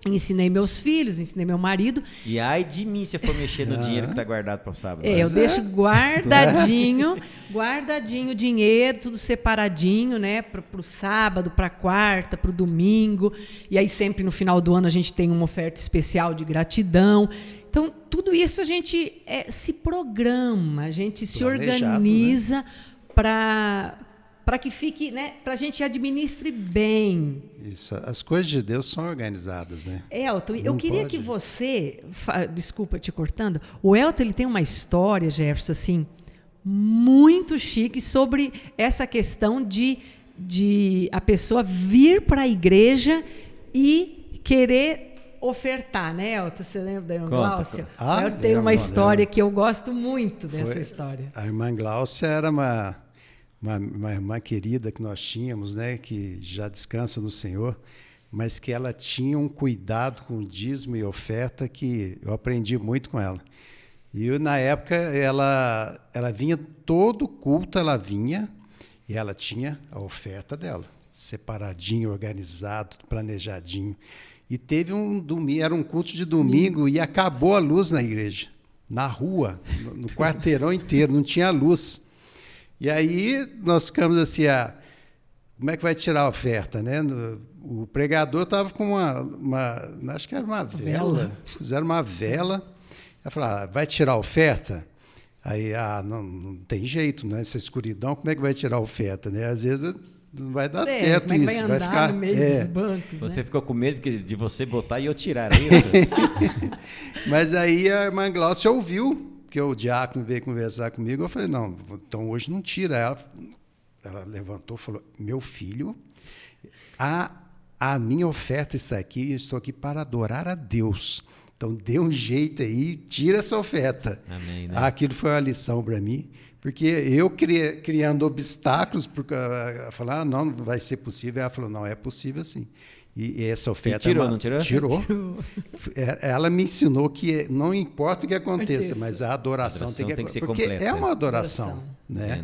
ensinei meus filhos, ensinei meu marido. E ai de mim se eu for mexer no dinheiro que está guardado para o sábado. Eu deixo guardadinho o dinheiro, tudo separadinho, né? Para o sábado, para a quarta, para o domingo. E aí sempre no final do ano a gente tem uma oferta especial de gratidão. Então, tudo isso a gente se programa, a gente se organiza, né? Para que fique, né? Para a gente administre bem. Isso, as coisas de Deus são organizadas, né? Elton, eu queria que você, desculpa te cortando, o Elton, ele tem uma história, Jefferson, assim, muito chique sobre essa questão de a pessoa vir para a igreja e querer ofertar, né, Elton? Você lembra da irmã Gláucia? Eu tenho uma história que eu gosto muito dessa história. A irmã Gláucia era uma irmã querida que nós tínhamos, né, que já descansa no Senhor, mas que ela tinha um cuidado com dízimo e oferta que eu aprendi muito com ela. E na época ela vinha todo culto, ela vinha e ela tinha a oferta dela, separadinho, organizado, planejadinho. E teve um domingo, era um culto de domingo e acabou a luz na igreja, na rua, no quarteirão inteiro, não tinha luz. E aí nós ficamos assim, como é que vai tirar a oferta, né? O pregador estava com acho que era uma vela, fizeram uma vela. Ela falou, vai tirar a oferta? Aí, não tem jeito, né? Essa escuridão, como é que vai tirar a oferta, né? Às vezes não vai dar certo como isso. Vai andar ficar no meio dos bancos, você, né? Ficou com medo de você botar e eu tirar, é isso? Mas aí a irmã Gláucia ouviu que o diácono veio conversar comigo. Eu falei, não, então hoje não tira. Ela levantou e falou, meu filho, a minha oferta está aqui, eu estou aqui para adorar a Deus. Então dê um jeito aí, tira essa oferta. Amém, né? Aquilo foi uma lição para mim. Porque eu criando obstáculos, porque falar, não vai ser possível. Ela falou, não, é possível sim. E essa oferta... Não tirou? Tirou. Ela me ensinou que não importa o que aconteça, mas a adoração tem que ser completa. Porque é uma adoração, né?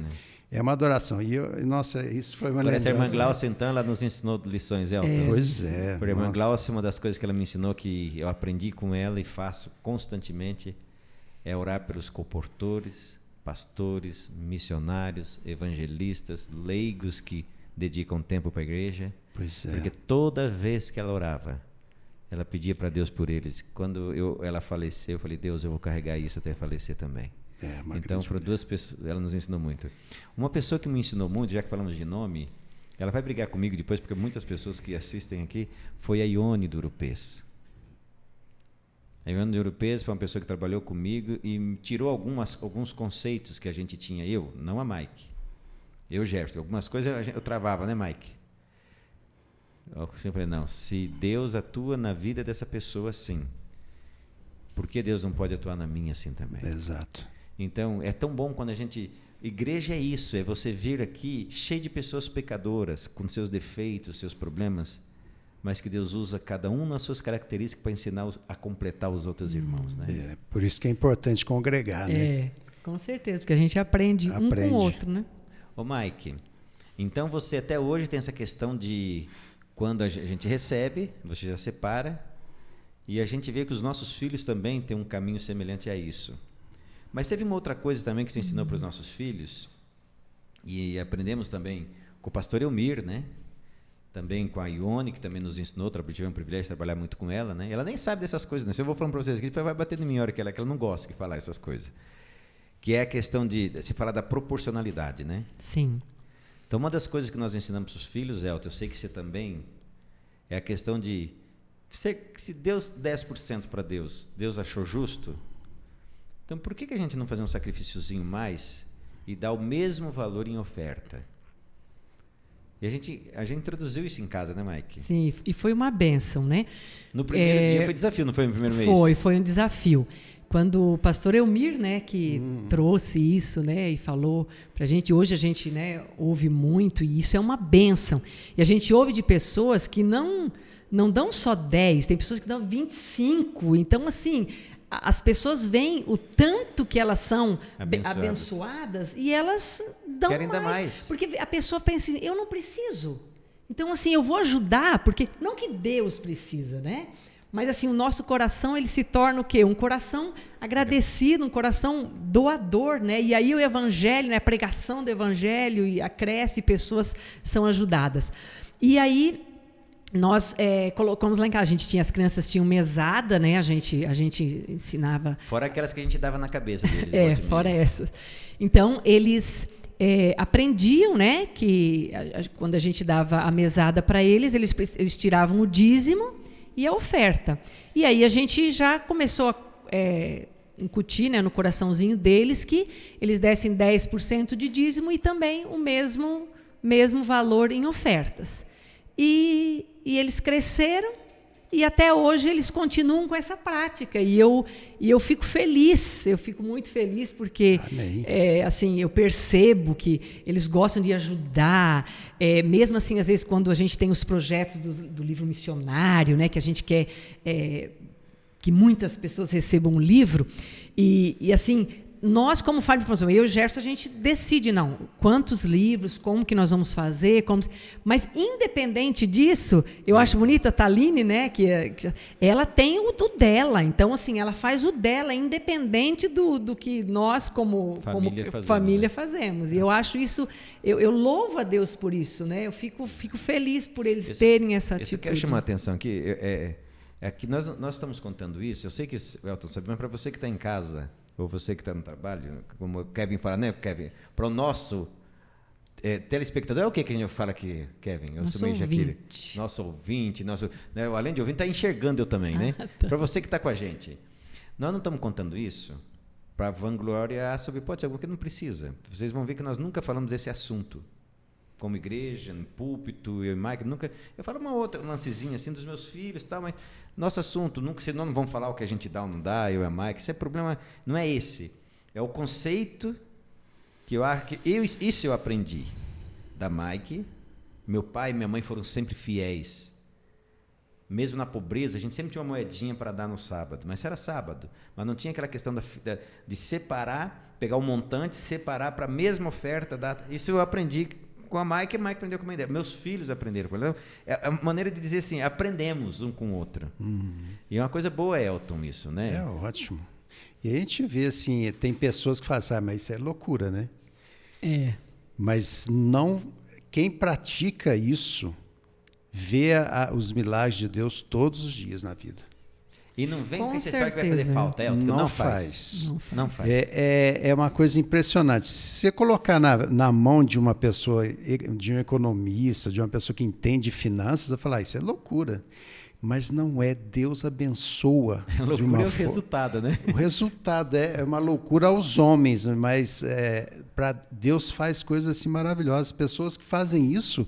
É uma adoração. Nossa, isso foi uma lembrança. A irmã Gláucia, então, ela nos ensinou lições, Elton. Pois é. A irmã Gláucia, uma das coisas que ela me ensinou, que eu aprendi com ela e faço constantemente, é orar pelos comportores, pastores, missionários, evangelistas, leigos que dedicam tempo para a igreja. Pois é. Porque toda vez que ela orava, ela pedia para Deus por eles. Quando ela faleceu, eu falei, Deus, eu vou carregar isso até falecer também. Então, para duas pessoas, ela nos ensinou muito. Uma pessoa que me ensinou muito, já que falamos de nome, ela vai brigar comigo depois, porque muitas pessoas que assistem aqui, foi a Ione do Urupês. A Ione do Urupês foi uma pessoa que trabalhou comigo e tirou alguns conceitos que a gente tinha. Eu, não a Mike. Eu, Jefferson. Algumas coisas eu travava, né, Mike? Eu falei, não, se Deus atua na vida dessa pessoa assim, por que Deus não pode atuar na minha assim também? Exato. Então, é tão bom quando a gente... Igreja é isso, é você vir aqui cheio de pessoas pecadoras, com seus defeitos, seus problemas, mas que Deus usa cada um nas suas características para ensinar a completar os outros irmãos, né? Por isso que é importante congregar, né? Com certeza, porque a gente aprende um com o outro, né? Ô Mike, então você até hoje tem essa questão de quando a gente recebe, você já separa, e a gente vê que os nossos filhos também têm um caminho semelhante a isso. Mas teve uma outra coisa também que você ensinou para os nossos filhos, e aprendemos também com o pastor Elmir, né? Também com a Ione, que também nos ensinou, tivemos um privilégio de trabalhar muito com ela, né? Ela nem sabe dessas coisas, né? Se eu vou falando para vocês aqui, depois vai bater em mim a hora que ela não gosta de falar essas coisas. Que é a questão de se falar da proporcionalidade, né? Sim. Então, uma das coisas que nós ensinamos para os filhos, Elton, eu sei que você também, é a questão de, se Deus 10% para Deus, Deus achou justo, então por que a gente não fazer um sacrifíciozinho mais e dar o mesmo valor em oferta? E a gente introduziu isso em casa, né, Mike? Sim, e foi uma bênção, né? No primeiro dia foi desafio, não foi no primeiro mês? Foi um desafio. Quando o pastor Elmir, né, que trouxe isso, né, e falou para a gente, hoje a gente, né, ouve muito, e isso é uma bênção. E a gente ouve de pessoas que não dão só 10, tem pessoas que dão 25. Então, assim, as pessoas veem o tanto que elas são abençoadas e elas dão querem dar mais. Porque a pessoa pensa assim, eu não preciso. Então, assim, eu vou ajudar, porque não que Deus precisa, né? Mas, assim, o nosso coração, ele se torna o quê? Um coração agradecido, um coração doador, né? E aí o evangelho, né? A pregação do evangelho cresce, pessoas são ajudadas. E aí nós colocamos lá em casa, as crianças tinham mesada, né? A gente ensinava... Fora aquelas que a gente dava na cabeça deles. Fora essas. Então, eles... aprendiam, né? Que quando a gente dava a mesada para eles tiravam o dízimo e a oferta. E aí a gente já começou a incutir, né, no coraçãozinho deles que eles dessem 10% de dízimo e também o mesmo valor em ofertas. E eles cresceram e até hoje eles continuam com essa prática. E eu fico feliz, eu fico muito feliz porque assim, eu percebo que eles gostam de ajudar. Mesmo assim, às vezes, quando a gente tem os projetos do livro missionário, né, que a gente quer que muitas pessoas recebam um livro, e assim, nós, como Fábio de Informação, eu e o Gerson, a gente decide, quantos livros, como que nós vamos fazer, mas independente disso, eu acho bonita a Taline, né, que ela tem o do dela, então, assim, ela faz o dela, independente do que nós, como família fazemos. E eu acho isso, eu louvo a Deus por isso, né, eu fico feliz por eles terem essa atitude. Eu quero chamar a atenção aqui, que nós estamos contando isso, eu sei que, Elton, sabe, mas para você que está em casa, ou você que está no trabalho, como o Kevin fala, né, Kevin? Para o nosso telespectador, é o que a gente fala aqui, Kevin? Nosso ouvinte. Nosso ouvinte, né, além de ouvinte, está enxergando eu também, né? Tá. Para você que está com a gente. Nós não estamos contando isso para vangloriar sobre hipótese alguma, porque não precisa. Vocês vão ver que nós nunca falamos desse assunto. Como igreja, no púlpito, eu e Mike, nunca... Eu falo uma outra lancezinha assim dos meus filhos, tal, mas nosso assunto, nunca, senão não vamos falar o que a gente dá ou não dá, eu e a Mike, isso é problema, não é esse. É o conceito que eu acho que... Isso eu aprendi da Mike. Meu pai e minha mãe foram sempre fiéis. Mesmo na pobreza, a gente sempre tinha uma moedinha para dar no sábado, mas era sábado. Mas não tinha aquela questão de separar, pegar o montante, separar para a mesma oferta. Isso eu aprendi com a Mike aprendeu com a mãe. Meus filhos aprenderam com ela. É a maneira de dizer assim, aprendemos um com o outro. E é uma coisa boa, Elton, isso, né? É ótimo. E a gente vê assim, tem pessoas que falam assim, mas isso é loucura, né? Mas não, quem pratica isso vê os milagres de Deus todos os dias na vida. E não vem com essa história que vai fazer falta, Elton. Não faz. Não faz. É uma coisa impressionante. Se você colocar na mão de uma pessoa, de um economista, de uma pessoa que entende finanças, vai falar, isso é loucura. Mas não é. Deus abençoa. A loucura é o resultado, né? O resultado é uma loucura aos homens, mas Deus faz coisas assim maravilhosas. Pessoas que fazem isso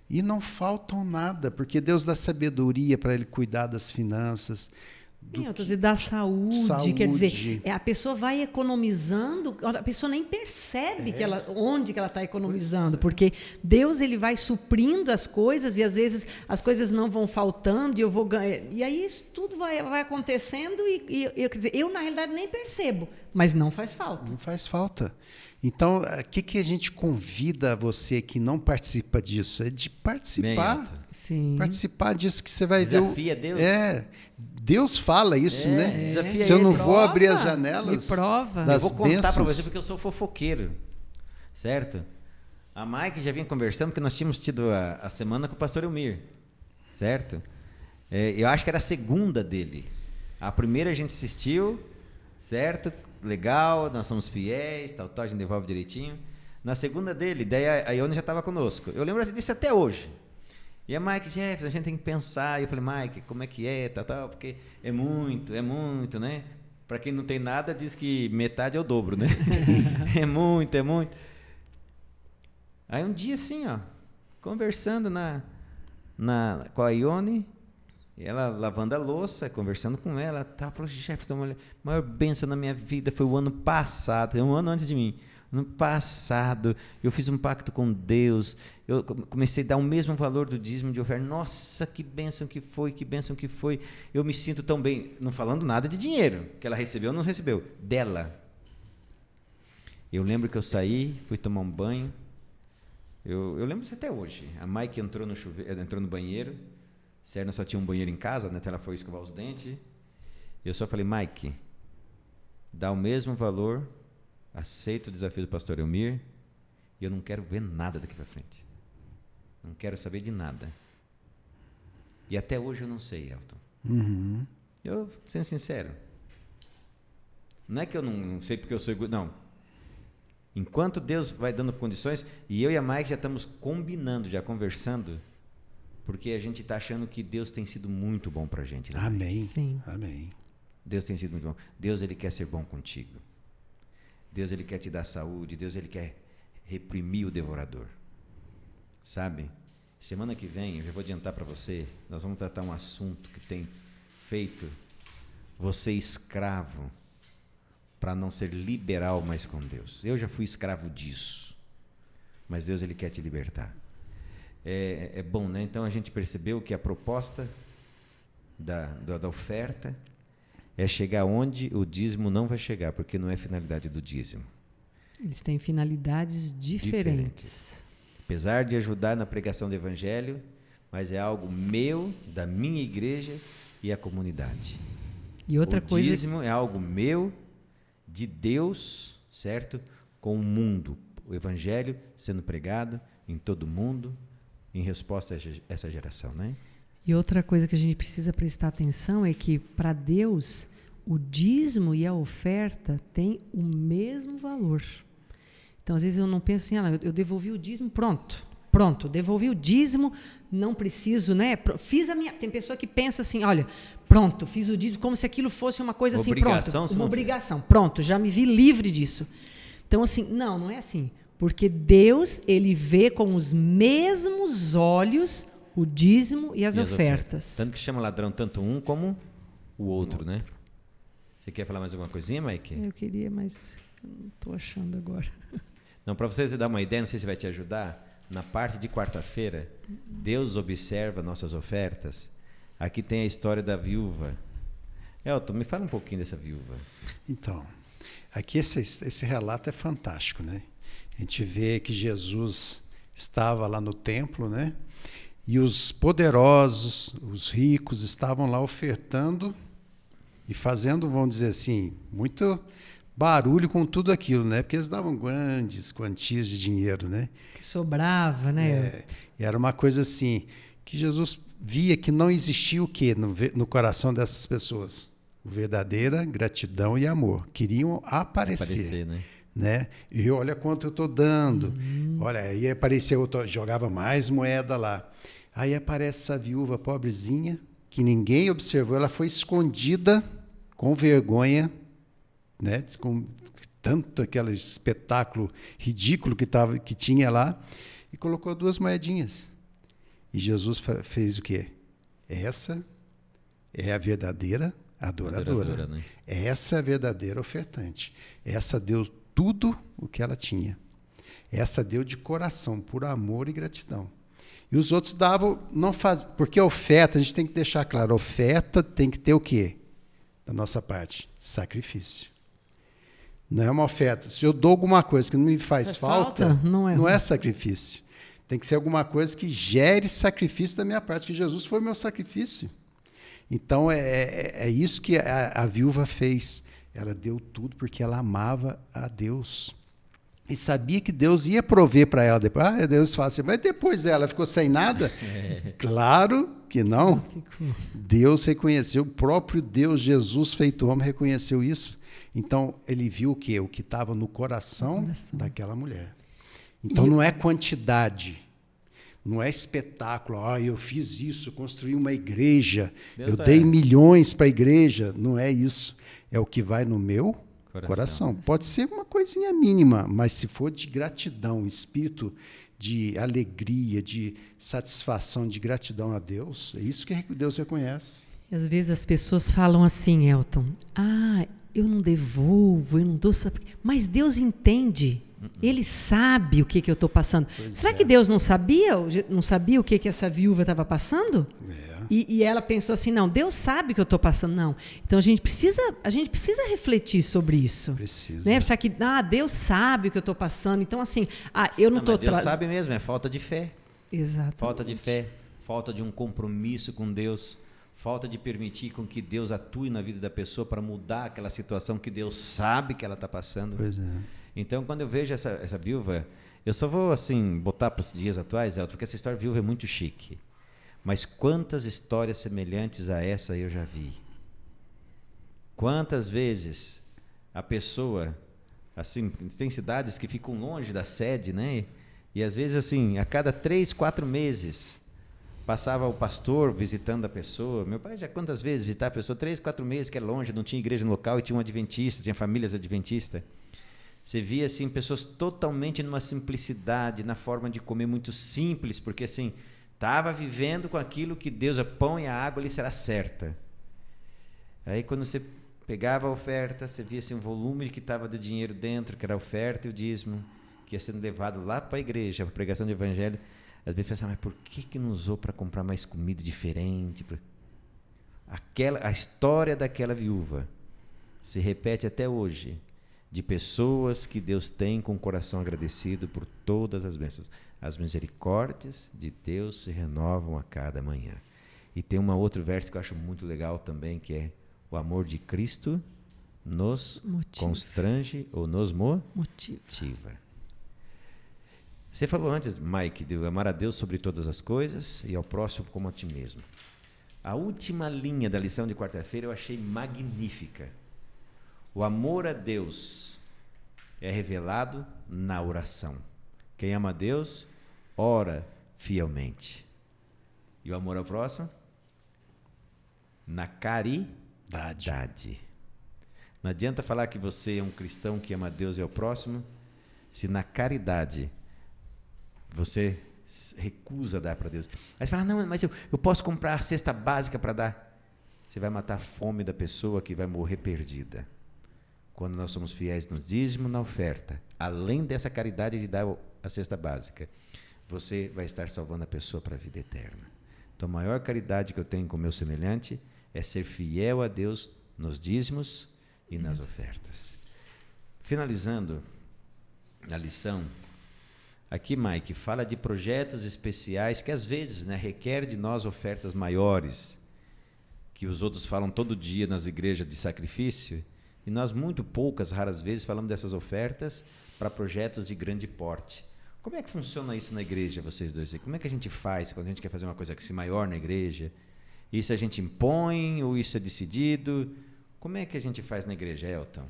e não faltam nada, porque Deus dá sabedoria para ele cuidar das finanças, E da saúde, Saúde. Quer dizer, a pessoa vai economizando, a pessoa nem percebe onde que ela está economizando, porque Deus ele vai suprindo as coisas e às vezes as coisas não vão faltando e eu vou ganhar. E aí isso tudo vai acontecendo quer dizer, eu na realidade nem percebo, mas não faz falta. Não faz falta. Então, o que a gente convida você que não participa disso? É de participar. Sim. Participar disso que você vai Desafia ver. Deus. Deus fala isso, né? Desafia Se eu não ele. vou abrir as Prova, janelas me prova. das Eu vou contar para bênçãos. você porque eu sou fofoqueiro, certo? A Mike já vinha conversando porque nós tínhamos tido a semana com o pastor Elmir, certo? Eu acho que era a segunda dele. A primeira a gente assistiu, certo? Legal, nós somos fiéis, tal, a gente devolve direitinho. Na segunda dele, daí a Ione já estava conosco. Eu lembro disso até hoje. E a Mike, Jefferson, a gente tem que pensar. E eu falei, Mike, como é que é, tal, porque é muito, né? Para quem não tem nada, diz que metade é o dobro, né? É muito. Aí um dia assim, ó, conversando com a Ione, ela lavando a louça, conversando com ela, falou, Jefferson, a maior bênção na minha vida foi o ano passado, um ano antes de mim. No passado, eu fiz um pacto com Deus, eu comecei a dar o mesmo valor do dízimo de oferta. Nossa, que bênção que foi. Eu me sinto tão bem, não falando nada de dinheiro, que ela recebeu ou não recebeu, dela. Eu lembro que eu saí, fui tomar um banho, eu lembro disso até hoje. A Mike entrou no banheiro, Serna só tinha um banheiro em casa, né? Então ela foi escovar os dentes. Eu só falei, Mike, dá o mesmo valor, aceita o desafio do pastor Elmir, e eu não quero ver nada daqui para frente. Não quero saber de nada. E até hoje eu não sei, Elton. Uhum. Eu, sendo sincero, não é que eu não sei porque eu sou não. Enquanto Deus vai dando condições, e eu e a Mike já estamos combinando, já conversando, porque a gente está achando que Deus tem sido muito bom para a gente. Né? Amém. Sim. Amém. Deus tem sido muito bom. Deus, ele quer ser bom contigo. Deus, ele quer te dar saúde. Deus, ele quer reprimir o devorador. Sabe? Semana que vem, eu já vou adiantar para você, nós vamos tratar um assunto que tem feito você escravo para não ser liberal mais com Deus. Eu já fui escravo disso. Mas Deus, ele quer te libertar. É bom, né? Então a gente percebeu que a proposta da oferta é chegar onde o dízimo não vai chegar, porque não é finalidade do dízimo. Eles têm finalidades diferentes. Apesar de ajudar na pregação do evangelho, mas é algo meu, da minha igreja e a comunidade. E outra coisa, o dízimo é algo meu, de Deus, certo? Com o mundo. O evangelho sendo pregado em todo mundo, em resposta a essa geração, né? E outra coisa que a gente precisa prestar atenção é que, para Deus, o dízimo e a oferta têm o mesmo valor. Então, às vezes, eu não penso assim, eu devolvi o dízimo, pronto, devolvi o dízimo, não preciso, né? Fiz a minha... Tem pessoa que pensa assim, olha, pronto, fiz o dízimo, como se aquilo fosse uma coisa assim, pronto, uma obrigação, pronto, já me vi livre disso. Então, assim, não é assim. Porque Deus, ele vê com os mesmos olhos o dízimo e as ofertas. Tanto que chama ladrão tanto um como o outro, né? Você quer falar mais alguma coisinha, Mike? Eu queria, mas eu não estou achando agora. Não, para você dar uma ideia, não sei se vai te ajudar, na parte de quarta-feira, Deus observa nossas ofertas. Aqui tem a história da viúva. Elton, me fala um pouquinho dessa viúva. Então, aqui esse relato é fantástico, né? A gente vê que Jesus estava lá no templo, né? E os poderosos, os ricos, estavam lá ofertando e fazendo, vamos dizer assim, muito barulho com tudo aquilo, né? Porque eles davam grandes quantias de dinheiro, né? Que sobrava, né? E era uma coisa assim, que Jesus via que não existia o quê no coração dessas pessoas? Verdadeira gratidão e amor. Queriam aparecer, né? E olha quanto eu estou dando. Olha, aí apareceu outro, jogava mais moeda lá. Aí aparece essa viúva pobrezinha, que ninguém observou, ela foi escondida com vergonha, né? Com tanto aquele espetáculo ridículo que tinha lá, e colocou 2 moedinhas. E Jesus fez o quê? Essa é a verdadeira Adoradora. Né? Essa é a verdadeira ofertante. Essa deu tudo o que ela tinha. Essa deu de coração, por amor e gratidão. E os outros davam, não faz, porque a oferta, a gente tem que deixar claro, a oferta tem que ter o quê? Da nossa parte, sacrifício. Não é uma oferta. Se eu dou alguma coisa que não me faz falta, não é sacrifício. Tem que ser alguma coisa que gere sacrifício da minha parte, que Jesus foi meu sacrifício. Então, é isso que a viúva fez. Ela deu tudo porque ela amava a Deus. E sabia que Deus ia prover para ela depois. Deus fala assim, mas depois ela ficou sem nada? Claro que não. Deus reconheceu, o próprio Deus, Jesus feito homem, reconheceu isso. Então, ele viu o quê? O que estava no coração daquela mulher. Então, não é quantidade, não é espetáculo. Eu fiz isso, construí uma igreja, eu dei milhões para a igreja. Não é isso. É o que vai no meu coração. Pode ser uma coisinha mínima, mas se for de gratidão, espírito de alegria, de satisfação, de gratidão a Deus, é isso que Deus reconhece. E às vezes as pessoas falam assim, Elton, eu não devolvo, eu não dou, mas Deus entende. Ele sabe o que eu estou passando. Será que Deus não sabia o que essa viúva estava passando? E ela pensou assim, não, Deus sabe o que eu estou passando, não. Então a gente precisa refletir sobre isso. Precisa. Né? Achar que Deus sabe o que eu estou passando. Então, assim, eu não estou Deus sabe mesmo, é falta de fé. Exato. Falta de fé, falta de um compromisso com Deus, falta de permitir com que Deus atue na vida da pessoa para mudar aquela situação que Deus sabe que ela está passando. Pois é. Então, quando eu vejo essa viúva, eu só vou assim botar para os dias atuais, Elton, porque essa história viúva é muito chique. Mas quantas histórias semelhantes a essa eu já vi? Quantas vezes a pessoa, assim, tem cidades que ficam longe da sede, né? E às vezes, assim, a cada 3, 4 meses, passava o pastor visitando a pessoa. Meu pai já quantas vezes visitar a pessoa? 3, 4 meses, que é longe, não tinha igreja no local e tinha um adventista, tinha famílias adventistas. Você via, assim, pessoas totalmente numa simplicidade, na forma de comer muito simples, porque, assim, estava vivendo com aquilo que Deus, a pão e a água ali será certa. Aí, quando você pegava a oferta, você via assim, um volume que estava de dinheiro dentro, que era a oferta e o dízimo, que ia sendo levado lá para a igreja, para a pregação do evangelho. Às vezes pensava, mas por que não usou para comprar mais comida diferente? A história daquela viúva se repete até hoje, de pessoas que Deus tem com o coração agradecido por todas as bênçãos. As misericórdias de Deus se renovam a cada manhã. E tem um outro verso que eu acho muito legal também, que é: o amor de Cristo nos constrange ou nos motiva. Você falou antes, Mike, de amar a Deus sobre todas as coisas e ao próximo como a ti mesmo. A última linha da lição de quarta-feira eu achei magnífica. O amor a Deus é revelado na oração. Quem ama a Deus, ora fielmente. E o amor ao próximo? Na caridade. Não adianta falar que você é um cristão que ama a Deus e ao próximo, se na caridade você recusa dar para Deus. Aí você fala, não, mas eu posso comprar a cesta básica para dar. Você vai matar a fome da pessoa que vai morrer perdida. Quando nós somos fiéis no dízimo, na oferta, além dessa caridade de dar a cesta básica, você vai estar salvando a pessoa para a vida eterna. Então, a maior caridade que eu tenho com o meu semelhante é ser fiel a Deus nos dízimos e nas ofertas. Finalizando a lição, aqui, Mike, fala de projetos especiais que às vezes, né, requer de nós ofertas maiores, que os outros falam todo dia nas igrejas de sacrifício, e nós muito poucas, raras vezes, falamos dessas ofertas para projetos de grande porte. Como é que funciona isso na igreja, vocês dois? Como é que a gente faz quando a gente quer fazer uma coisa que se maior na igreja? Isso a gente impõe ou isso é decidido? Como é que a gente faz na igreja, Elton?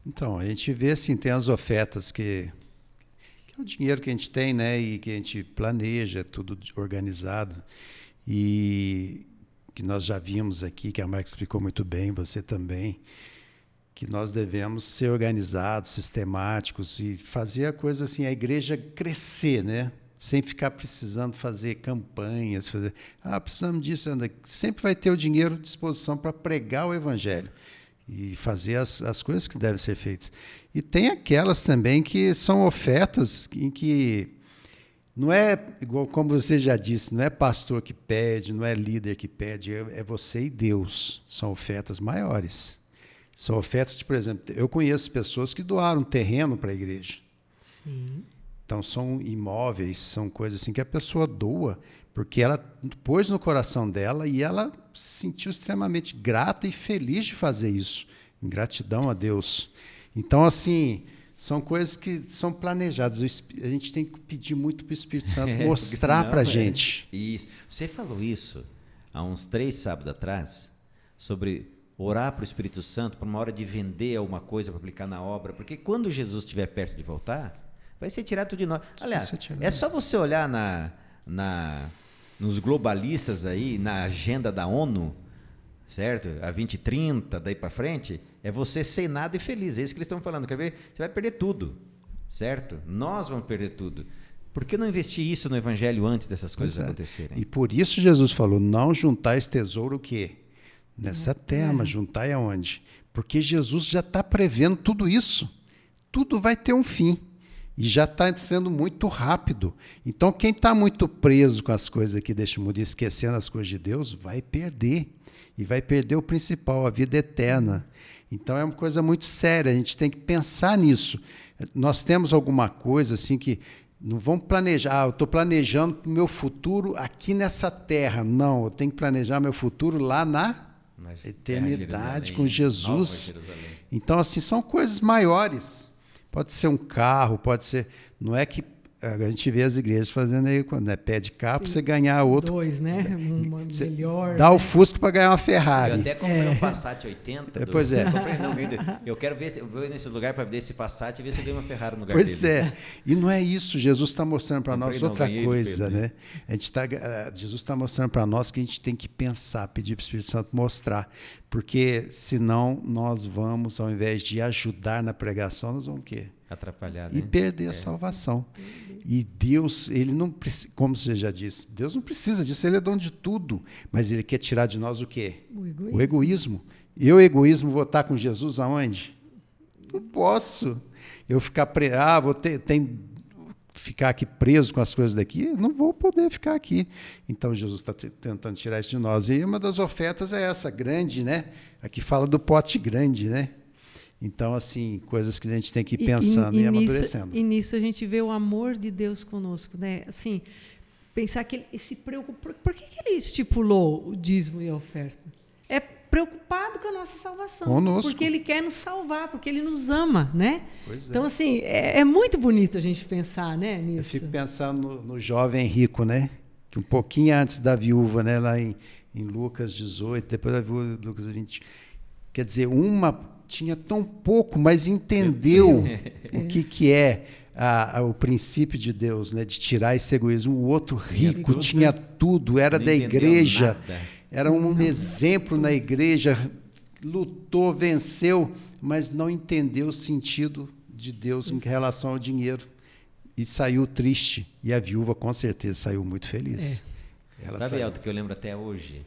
Então, a gente vê assim, tem as ofertas que é o dinheiro que a gente tem, né, e que a gente planeja, tudo organizado, e que nós já vimos aqui, que a Marca explicou muito bem, você também, que nós devemos ser organizados, sistemáticos e fazer a coisa assim, a igreja crescer, né? sem ficar precisando fazer campanhas, precisamos disso. Sempre vai ter o dinheiro à disposição para pregar o evangelho e fazer as coisas que devem ser feitas. E tem aquelas também que são ofertas em que não é, igual como você já disse, não é pastor que pede, não é líder que pede, é você e Deus. São ofertas maiores. São ofertas de, por exemplo, eu conheço pessoas que doaram terreno para a igreja. Sim. Então, são imóveis, são coisas assim que a pessoa doa, porque ela pôs no coração dela e ela se sentiu extremamente grata e feliz de fazer isso, em gratidão a Deus. Então, assim, são coisas que são planejadas. A gente tem que pedir muito para o Espírito Santo mostrar para a gente. Isso. Você falou isso há uns 3 sábados atrás, sobre orar para o Espírito Santo para uma hora de vender alguma coisa para aplicar na obra, porque quando Jesus estiver perto de voltar, vai ser tirado tudo de nós. Aliás, é só você olhar nos globalistas aí, na agenda da ONU, certo? A 2030, daí para frente, é você sem nada e feliz. É isso que eles estão falando. Quer ver? Você vai perder tudo, certo? Nós vamos perder tudo. Por que não investir isso no evangelho antes dessas coisas acontecerem? E por isso Jesus falou, não juntais tesouro o quê? Nessa terra, mas juntai aonde? Porque Jesus já está prevendo tudo isso. Tudo vai ter um fim. E já está sendo muito rápido. Então, quem está muito preso com as coisas aqui deste mundo e esquecendo as coisas de Deus, vai perder. E vai perder o principal, a vida eterna. Então, é uma coisa muito séria. A gente tem que pensar nisso. Nós temos alguma coisa assim que não vamos planejar. Eu estou planejando o meu futuro aqui nessa terra. Não, eu tenho que planejar meu futuro lá na eternidade com Jesus. Então, assim, são coisas maiores. Pode ser um carro, pode ser... Não é que a gente vê as igrejas fazendo aí, quando pede carro, para você ganhar outro. 2, né? Uma melhor. Dá o Fusca para ganhar uma Ferrari. Eu até comprei um Passat 80. Pois é. Eu quero ver, eu vou nesse lugar para ver esse Passat e ver se eu ganho uma Ferrari no lugar dele. Pois é. E não é isso. Jesus está mostrando para nós outra coisa, né? Jesus está mostrando para nós que a gente tem que pensar, pedir para o Espírito Santo mostrar. Porque senão nós vamos, ao invés de ajudar na pregação, nós vamos o quê? Atrapalhar, e perder a salvação. E Deus, ele não precisa, como você já disse, Deus não precisa disso, ele é dono de tudo, mas ele quer tirar de nós o quê? O egoísmo. Eu, egoísmo, vou estar com Jesus aonde? Não posso. Eu ficar ficar aqui preso com as coisas daqui, não vou poder ficar aqui. Então Jesus está tentando tirar isso de nós. E uma das ofertas é essa, grande, né? Aqui fala do pote grande, né? Então, assim, coisas que a gente tem que ir pensando e amadurecendo. E nisso a gente vê o amor de Deus conosco, né? Assim, pensar que ele se preocupa. Por que ele estipulou o dízimo e a oferta? É preocupado com a nossa salvação. Conosco. Porque ele quer nos salvar, porque ele nos ama, né? Pois é. Então, assim, é muito bonito a gente pensar, né, nisso. Eu fico pensando no jovem rico, né? Que um pouquinho antes da viúva, né? Lá em Lucas 18, depois da viúva de Lucas 20. Quer dizer, uma tinha tão pouco, mas entendeu o que é o princípio de Deus, né, de tirar esse egoísmo. O outro rico tinha tudo, era da igreja, era um exemplo na igreja, lutou, venceu, mas não entendeu o sentido de Deus em relação ao dinheiro. E saiu triste. E a viúva, com certeza, saiu muito feliz. Sabe, Elton, que eu lembro até hoje?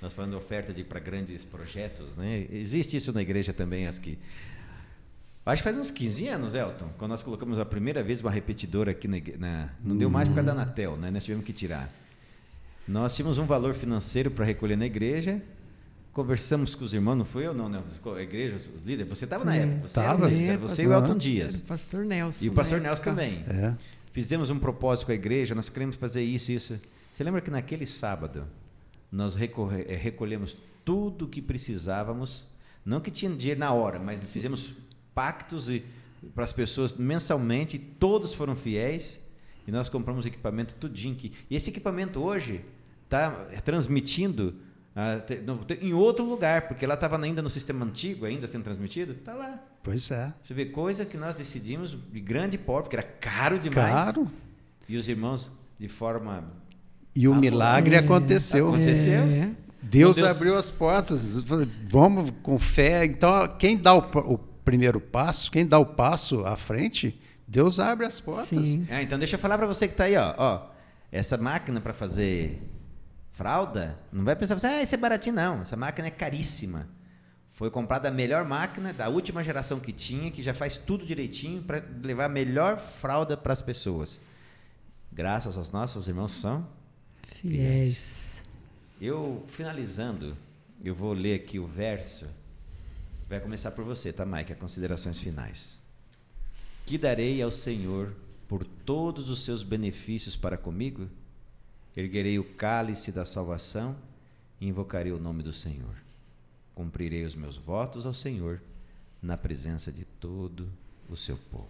Nós falando de oferta para grandes projetos, né? Existe isso na igreja também, acho que faz uns 15 anos, Elton, quando nós colocamos a primeira vez uma repetidora aqui não deu mais por causa da Anatel, né? Nós tivemos que tirar. Nós tínhamos um valor financeiro para recolher na igreja, conversamos com os irmãos, não foi eu não, a igreja, os líderes, você estava na época, você e o Elton Dias. O pastor Nelson. E o pastor Nelson também. Fizemos um propósito com a igreja, nós queremos fazer isso. Você lembra que naquele sábado nós recolhemos tudo o que precisávamos, não que tinha dinheiro na hora, mas fizemos pactos para as pessoas mensalmente, todos foram fiéis, e nós compramos equipamento tudinho. E esse equipamento hoje está transmitindo em outro lugar, porque lá estava ainda no sistema antigo, ainda sendo transmitido, está lá. Pois é. Você vê, coisa que nós decidimos de grande porte, porque era caro demais. Caro. E os irmãos, de forma... E o milagre aconteceu. Deus abriu as portas. Vamos com fé. Então, quem dá o primeiro passo, quem dá o passo à frente, Deus abre as portas. Sim. Então deixa eu falar para você que está aí, ó. Essa máquina para fazer fralda, não vai pensar, isso é baratinho, não. Essa máquina é caríssima. Foi comprada a melhor máquina da última geração que tinha, que já faz tudo direitinho para levar a melhor fralda para as pessoas. Graças aos nossos irmãos que são Fiéis. Eu, finalizando, eu vou ler aqui o verso. Vai começar por você, tá, Mike? As considerações finais. Que darei ao Senhor por todos os seus benefícios para comigo? Erguerei o cálice da salvação e invocarei o nome do Senhor. Cumprirei os meus votos ao Senhor na presença de todo o seu povo.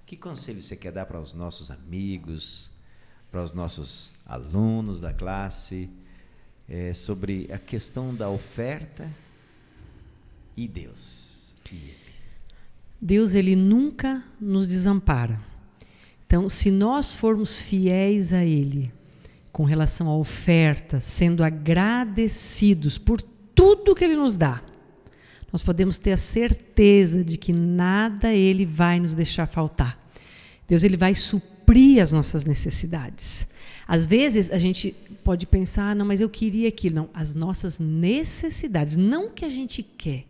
Que conselho você quer dar para os nossos amigos, para os nossos alunos da classe, sobre a questão da oferta e Deus e Ele? Deus, Ele nunca nos desampara. Então, se nós formos fiéis a Ele, com relação à oferta, sendo agradecidos por tudo que Ele nos dá, nós podemos ter a certeza de que nada Ele vai nos deixar faltar. Deus, Ele vai suprir as nossas necessidades. Às vezes, a gente pode pensar, não, mas eu queria aquilo. Não, as nossas necessidades, não o que a gente quer,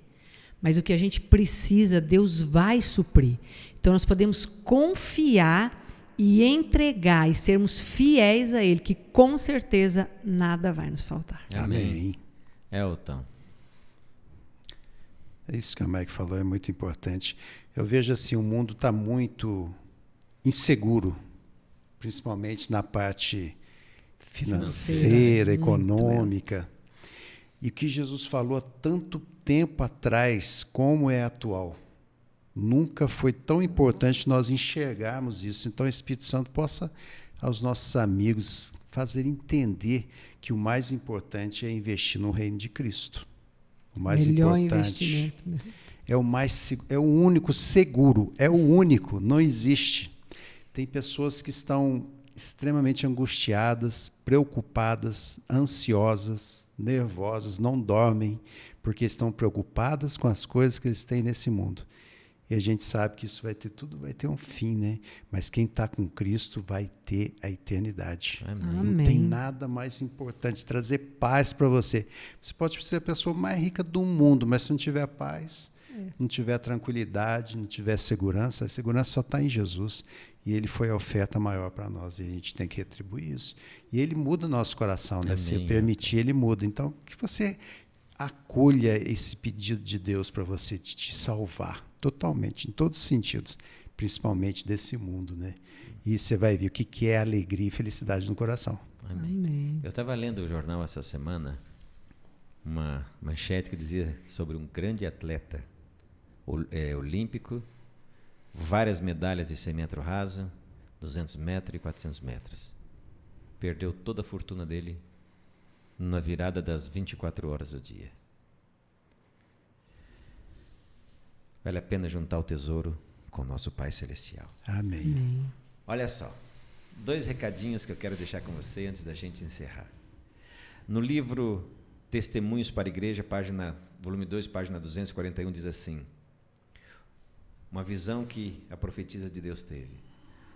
mas o que a gente precisa, Deus vai suprir. Então, nós podemos confiar e entregar e sermos fiéis a Ele, que com certeza nada vai nos faltar. Amém. Elton. Isso que a Mike falou é muito importante. Eu vejo assim, o mundo está muito inseguro, principalmente na parte financeira, econômica. E o que Jesus falou há tanto tempo atrás, como é atual. Nunca foi tão importante nós enxergarmos isso. Então, o Espírito Santo possa, aos nossos amigos, fazer entender que o mais importante é investir no reino de Cristo. O mais melhor importante investimento, né? é o único seguro, é o único, não existe. Tem pessoas que estão extremamente angustiadas, preocupadas, ansiosas, nervosas, não dormem, porque estão preocupadas com as coisas que eles têm nesse mundo. E a gente sabe que isso vai ter um fim, né? Mas quem está com Cristo vai ter a eternidade. Amém. Não tem nada mais importante, trazer paz para você. Você pode ser a pessoa mais rica do mundo, mas se não tiver paz, não tiver tranquilidade, não tiver segurança, a segurança só está em Jesus. E Ele foi a oferta maior para nós, e a gente tem que retribuir isso. E Ele muda o nosso coração, né? Se permitir, Ele muda. Então, que você acolha esse pedido de Deus para você de te salvar, totalmente, em todos os sentidos, principalmente desse mundo, né? E você vai ver o que é alegria e felicidade no coração. Amém. Eu estava lendo o jornal essa semana, uma manchete que dizia sobre um grande atleta olímpico, várias medalhas de 100 metros raso, 200 metros e 400 metros. Perdeu toda a fortuna dele na virada das 24 horas do dia. Vale a pena juntar o tesouro com o nosso Pai Celestial. Amém. Amém. Olha só, 2 recadinhos que eu quero deixar com você antes da gente encerrar. No livro Testemunhos para a Igreja, volume 2, página 241, diz assim: uma visão que a profetisa de Deus teve.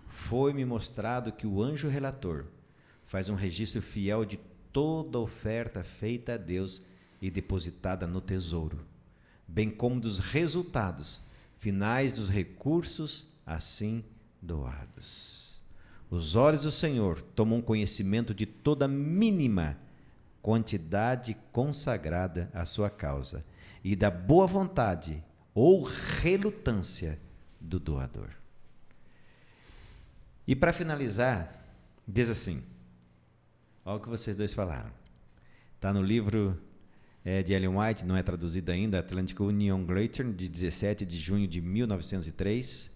Foi-me mostrado que o anjo relator faz um registro fiel de toda oferta feita a Deus e depositada no tesouro, bem como dos resultados finais dos recursos assim doados. Os olhos do Senhor tomam conhecimento de toda mínima quantidade consagrada à sua causa e da boa vontade ou relutância do doador. E para finalizar, diz assim, olha o que vocês dois falaram. Está no livro de Ellen White, não é traduzido ainda, Atlantic Union Greater, de 17 de junho de 1903.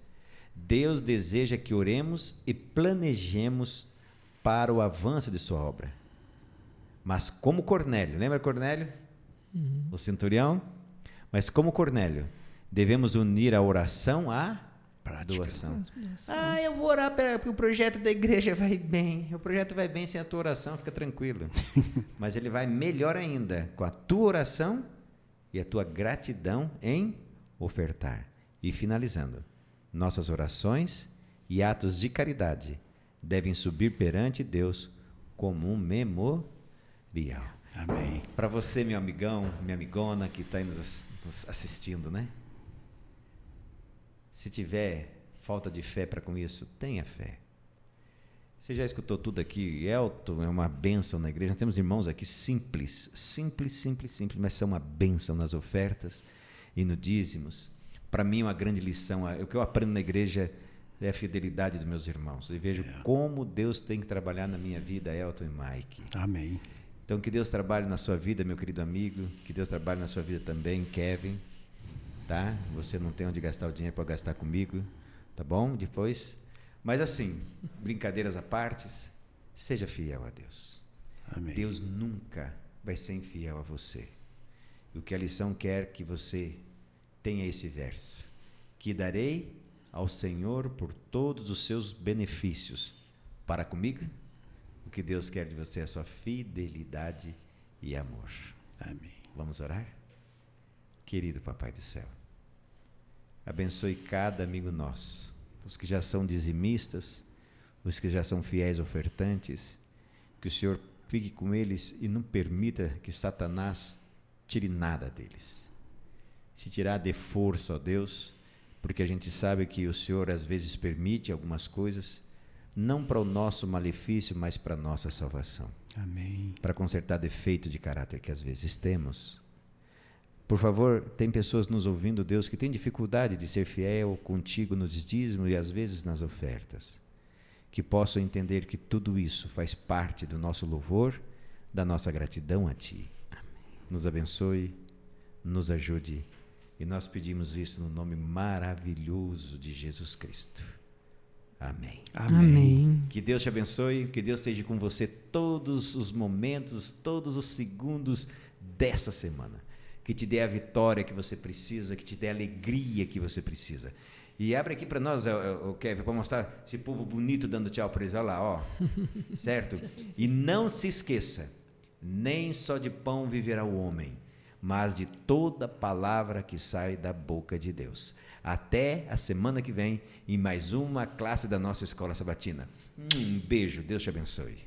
Deus deseja que oremos e planejemos para o avanço de sua obra. Mas como Cornélio, lembra Cornélio? O centurião? Mas como Cornélio, devemos unir a oração à doação. Eu vou orar porque o projeto da igreja vai bem. O projeto vai bem sem a tua oração, fica tranquilo. Mas ele vai melhor ainda com a tua oração e a tua gratidão em ofertar. E finalizando, nossas orações e atos de caridade devem subir perante Deus como um memorial. Amém. Para você, meu amigão, minha amigona que está aí nos assistindo, né? Se tiver falta de fé para com isso, tenha fé. Você já escutou tudo aqui? Elton é uma bênção na igreja. Nós temos irmãos aqui simples, mas são uma bênção nas ofertas e no dízimos. Para mim, uma grande lição, o que eu aprendo na igreja é a fidelidade dos meus irmãos. E vejo como Deus tem que trabalhar na minha vida, Elton e Mike. Amém. Então, que Deus trabalhe na sua vida, meu querido amigo. Que Deus trabalhe na sua vida também, Kevin. Tá? Você não tem onde gastar o dinheiro para gastar comigo, tá bom? Depois... Mas assim, brincadeiras à parte, seja fiel a Deus. Amém. Deus nunca vai ser infiel a você. E o que a lição quer que você tenha esse verso: que darei ao Senhor por todos os seus benefícios para comigo. O que Deus quer de você é a sua fidelidade e amor. Amém. Vamos orar? Querido Papai do Céu, abençoe cada amigo nosso, os que já são dizimistas, os que já são fiéis ofertantes, que o Senhor fique com eles e não permita que Satanás tire nada deles. Se tirar, dê força, ó Deus, porque a gente sabe que o Senhor às vezes permite algumas coisas, não para o nosso malefício, mas para a nossa salvação. Amém. Para consertar defeito de caráter que às vezes temos. Por favor, tem pessoas nos ouvindo, Deus, que tem dificuldade de ser fiel contigo no dízimo e às vezes nas ofertas. Que possam entender que tudo isso faz parte do nosso louvor, da nossa gratidão a Ti. Amém. Nos abençoe, nos ajude, e nós pedimos isso no nome maravilhoso de Jesus Cristo. Amém. Amém. Que Deus te abençoe, que Deus esteja com você todos os momentos, todos os segundos dessa semana. Que te dê a vitória que você precisa, que te dê a alegria que você precisa. E abre aqui para nós, Kevin, para mostrar esse povo bonito dando tchau para eles. Olha lá, ó. Certo? E não se esqueça, nem só de pão viverá o homem, mas de toda palavra que sai da boca de Deus. Até a semana que vem, em mais uma classe da nossa Escola Sabatina. Um beijo, Deus te abençoe.